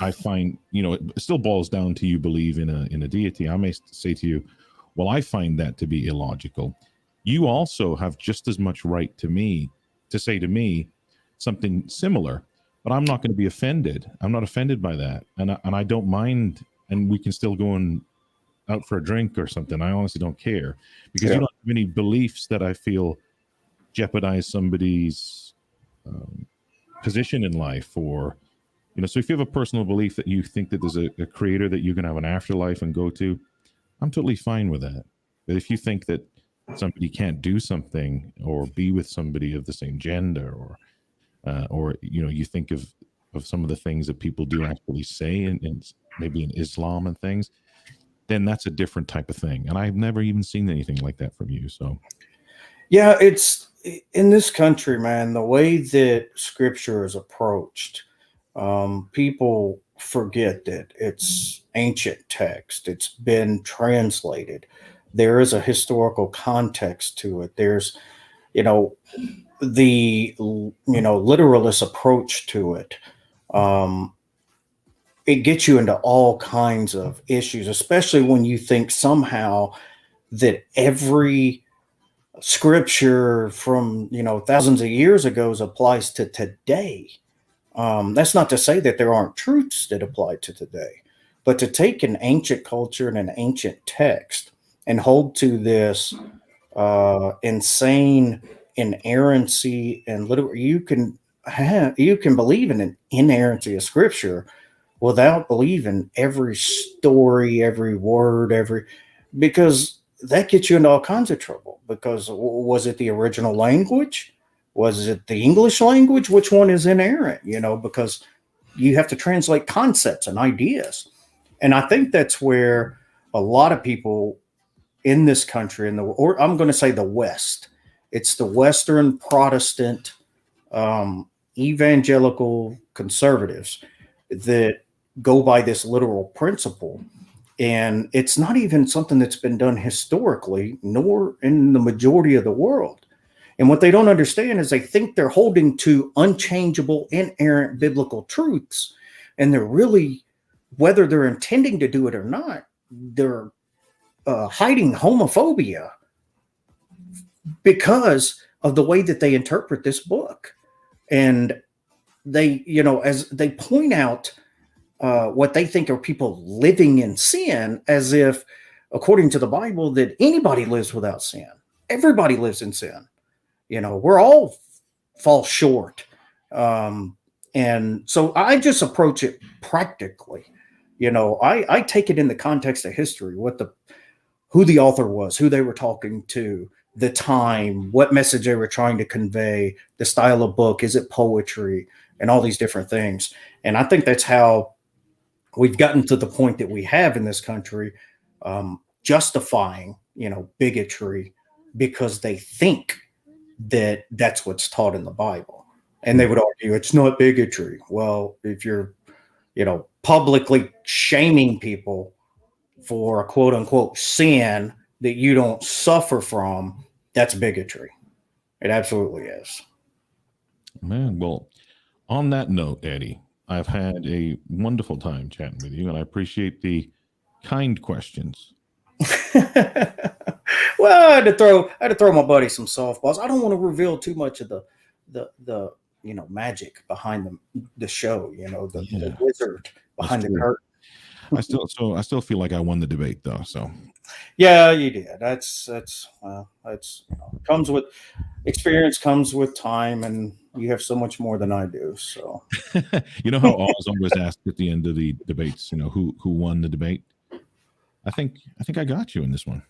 Speaker 3: I find it still boils down to you believe in a deity. I may say to you, well, I find that to be illogical. You also have just as much right to say to me something similar, but I'm not going to be offended. I'm not offended by that, and I don't mind, and we can still go out for a drink or something. I honestly don't care because you don't have any beliefs that I feel jeopardize somebody's position in life, or so if you have a personal belief that you think that there's a creator that you're going to have an afterlife and go to, I'm totally fine with that. But if you think that somebody can't do something or be with somebody of the same gender, or you think of some of the things that people do actually say in maybe in Islam and things, then that's a different type of thing. And I've never even seen anything like that from you. So
Speaker 2: yeah, it's in this country, man, the way that scripture is approached, people forget that it's ancient text. It's been translated. There is a historical context to it. There's, the literalist approach to it. It gets you into all kinds of issues, especially when you think somehow that every scripture from thousands of years ago applies to today. That's not to say that there aren't truths that apply to today, but to take an ancient culture and an ancient text and hold to this insane inerrancy and literally you can believe in an inerrancy of scripture without believing every story, every word, because that gets you into all kinds of trouble. Because was it the original language? Was it the English language? Which one is inerrant? Because you have to translate concepts and ideas. And I think that's where a lot of people in this country, or I'm going to say the West, it's the Western Protestant evangelical conservatives that go by this literal principle. And it's not even something that's been done historically, nor in the majority of the world. And what they don't understand is they think they're holding to unchangeable, inerrant biblical truths. And they're really, whether they're intending to do it or not, they're hiding homophobia because of the way that they interpret this book. And they, as they point out what they think are people living in sin, as if, according to the Bible, that anybody lives without sin. Everybody lives in sin. We're all fall short. And so I just approach it practically. I take it in the context of history, who the author was, who they were talking to, the time, what message they were trying to convey, the style of book, is it poetry, and all these different things. And I think that's how we've gotten to the point that we have in this country, justifying, bigotry because they think that that's what's taught in the Bible. And they would argue it's not bigotry. Well, if you're, publicly shaming people for a quote unquote sin that you don't suffer from, that's bigotry. It absolutely is.
Speaker 3: Man, well, on that note, Eddie, I've had a wonderful time chatting with you, and I appreciate the kind questions.
Speaker 2: Well, I had to throw my buddy some softballs. I don't want to reveal too much of the magic behind the show. The wizard behind the curtain.
Speaker 3: I still feel like I won the debate though. So
Speaker 2: yeah, you did. That's comes with experience, comes with time, and you have so much more than I do. So
Speaker 3: you know how Oz always asked at the end of the debates, who won the debate. I think I got you in this one.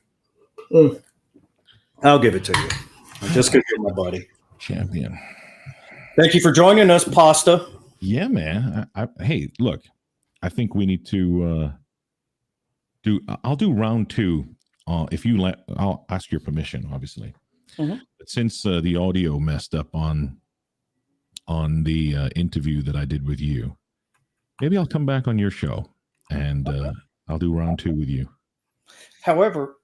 Speaker 2: I'll give it to you. Just because you're my buddy.
Speaker 3: Champion.
Speaker 2: Thank you for joining us, Pasta.
Speaker 3: Yeah, man. Hey, look, I think we need to I'll do round 2. If you let, I'll ask your permission, obviously.
Speaker 2: Mm-hmm.
Speaker 3: But since the audio messed up on the interview that I did with you, maybe I'll come back on your show and I'll do round 2 with you.
Speaker 2: However,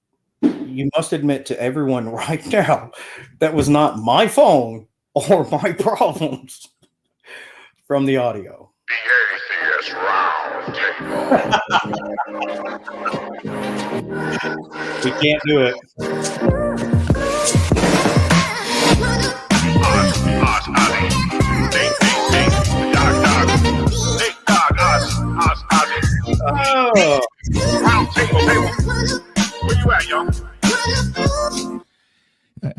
Speaker 2: you must admit to everyone right now that was not my phone or my problems from the audio.
Speaker 1: The ACS round table.
Speaker 2: We can't do it. Oh.
Speaker 1: Round table. Where you at, y'all?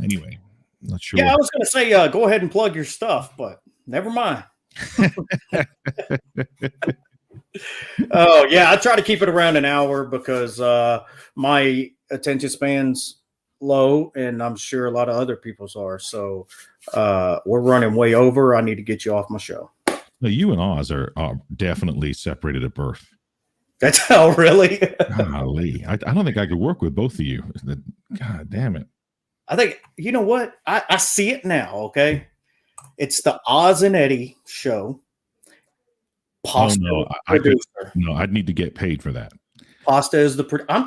Speaker 3: Anyway, not sure.
Speaker 2: Yeah, I was going to say, go ahead and plug your stuff, but never mind. Oh, yeah, I try to keep it around an hour because my attention span's low, and I'm sure a lot of other people's are. So we're running way over. I need to get you off my show.
Speaker 3: No, you and Oz are definitely separated at birth.
Speaker 2: That's how, really?
Speaker 3: Golly. I don't think I could work with both of you. God damn it.
Speaker 2: I think, you know what? I see it now, okay? It's the Oz and Eddie show. Pasta
Speaker 3: I'd need to get paid for that.
Speaker 2: Pasta is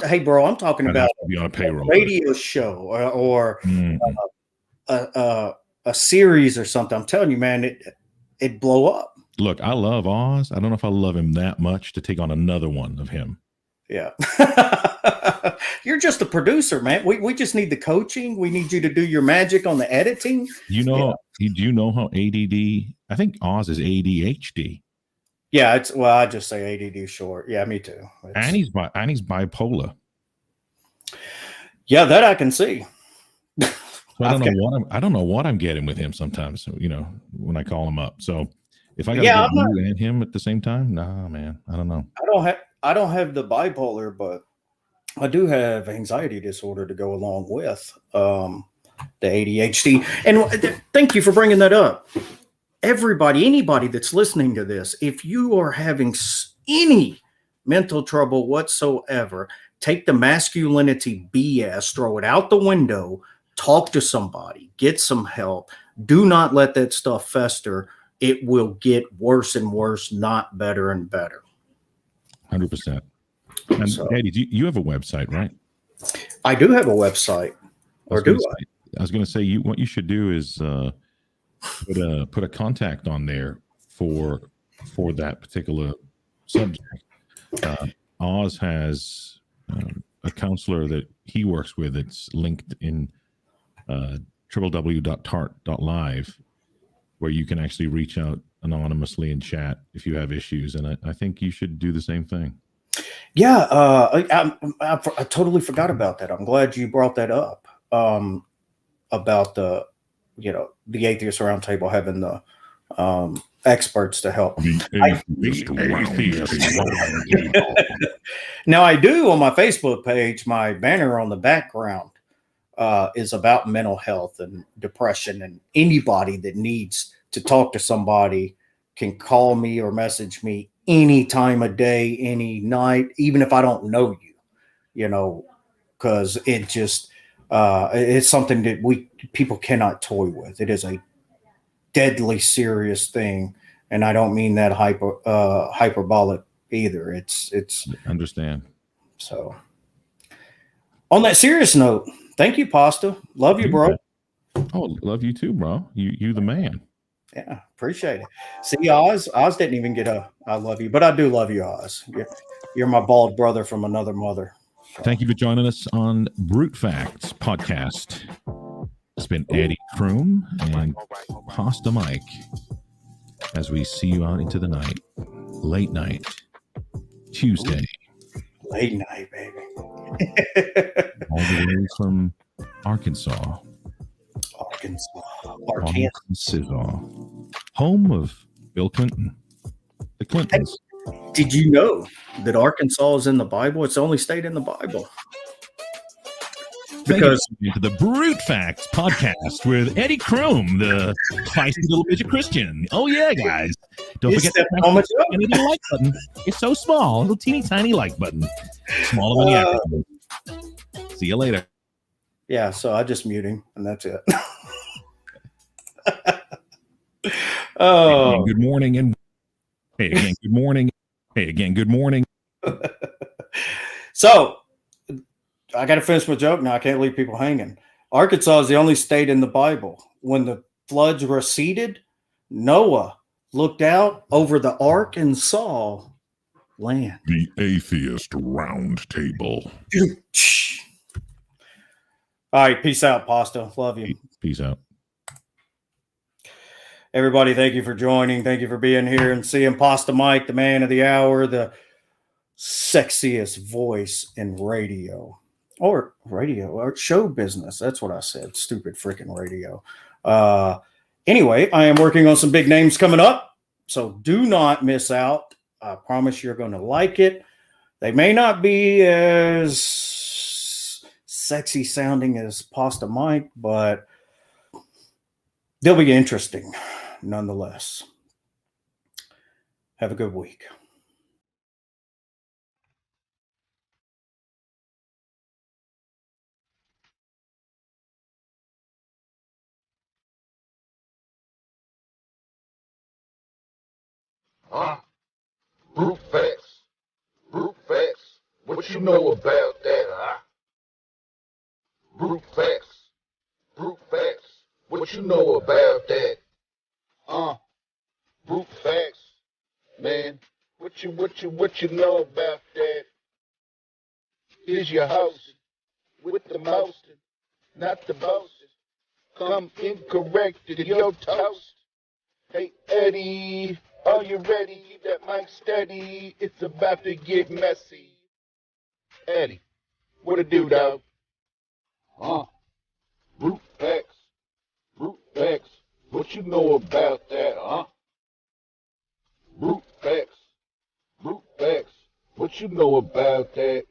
Speaker 2: hey, bro, I'm talking about
Speaker 3: be on a payroll
Speaker 2: radio show or a series or something. I'm telling you, man, it'd blow up.
Speaker 3: Look, I love Oz. I don't know if I love him that much to take on another one of him.
Speaker 2: Yeah. You're just a producer, man. We just need the coaching. We need you to do your magic on the editing.
Speaker 3: Do you know how ADD? I think Oz is ADHD.
Speaker 2: Yeah, I just say ADD short. Yeah, me too.
Speaker 3: And he's bipolar.
Speaker 2: Yeah, that I can see.
Speaker 3: So I don't know what I'm getting with him sometimes, when I call him up. So if I got you and him at the same time, nah, man, I don't know.
Speaker 2: I don't have the bipolar, but I do have anxiety disorder to go along with the ADHD. And thank you for bringing that up. Anybody that's listening to this, if you are having any mental trouble whatsoever, take the masculinity BS, throw it out the window, talk to somebody, get some help. Do not let that stuff fester. It will get worse and worse, not better and better.
Speaker 3: 100%. And Eddie, you have a website, right?
Speaker 2: I do have a website. Or do I?
Speaker 3: I was going to say, what you should do is put a contact on there for that particular subject. Oz has a counselor that he works with. It's linked in www.tart.live, where you can actually reach out anonymously and chat if you have issues. And I think you should do the same thing.
Speaker 2: Yeah, I totally forgot about that. I'm glad you brought that up, about the Atheist Roundtable having the experts to help. Now, I do on my Facebook page, my banner on the background is about mental health and depression, and anybody that needs to talk to somebody can call me or message me any time of day, any night, even if I don't know you, because it just it's something that people cannot toy with. It is a deadly serious thing, and I don't mean that hyperbolic either. It's
Speaker 3: understand.
Speaker 2: So on that serious note, thank you, Pasta. Love you, bro.
Speaker 3: Oh, love you too, bro. You the man.
Speaker 2: Yeah, appreciate it. See, Oz didn't even get a I love you, but I do love you, Oz. Yeah. You're my bald brother from another mother.
Speaker 3: Thank you for joining us on Brute Facts podcast. It's been Eddie Kroom and Pasta Mike as we see you out into the night. Late night. Tuesday.
Speaker 2: Late night, baby.
Speaker 3: All the way from Arkansas. Arkansas. Home of Bill Clinton. The Clintons.
Speaker 2: Did you know that Arkansas is in the Bible? It's the only state in the Bible.
Speaker 3: Because to the Brute Facts podcast with Eddie Kroom, the feisty little bitch of Christian. Oh yeah, guys! Don't forget to press the like button. It's so small, little teeny tiny like button, smaller than the acronym. See you later.
Speaker 2: Yeah, so I just mute him, and that's it. Oh,
Speaker 3: hey, good morning, and hey again, good morning. Hey again, good morning.
Speaker 2: So. I got to finish my joke now. I can't leave people hanging. Arkansas is the only state in the Bible. When the floods receded, Noah looked out over the ark and saw land.
Speaker 3: The Atheist Round Table.
Speaker 2: All right. Peace out, Pasta. Love you.
Speaker 3: Peace out.
Speaker 2: Everybody, thank you for joining. Thank you for being here and seeing Pasta Mike, the man of the hour, the sexiest voice in radio. Or show business. That's what I said. Stupid freaking radio. Anyway, I am working on some big names coming up. So do not miss out. I promise you're going to like it. They may not be as sexy sounding as Pasta Mike, but they'll be interesting nonetheless. Have a good week.
Speaker 1: Brute facts. Brute facts. What you know about that, huh? Brute facts. Brute facts. What you know about that? Brute facts. Man, what you know about that? Is your host with the most, not the boast. Come incorrected, your toast. Hey Eddie, are you ready? Keep that mic steady. It's about to get messy. Eddie, what it do, dog? Brute facts. Brute facts. What you know about that, huh? Brute facts. Brute facts. What you know about that?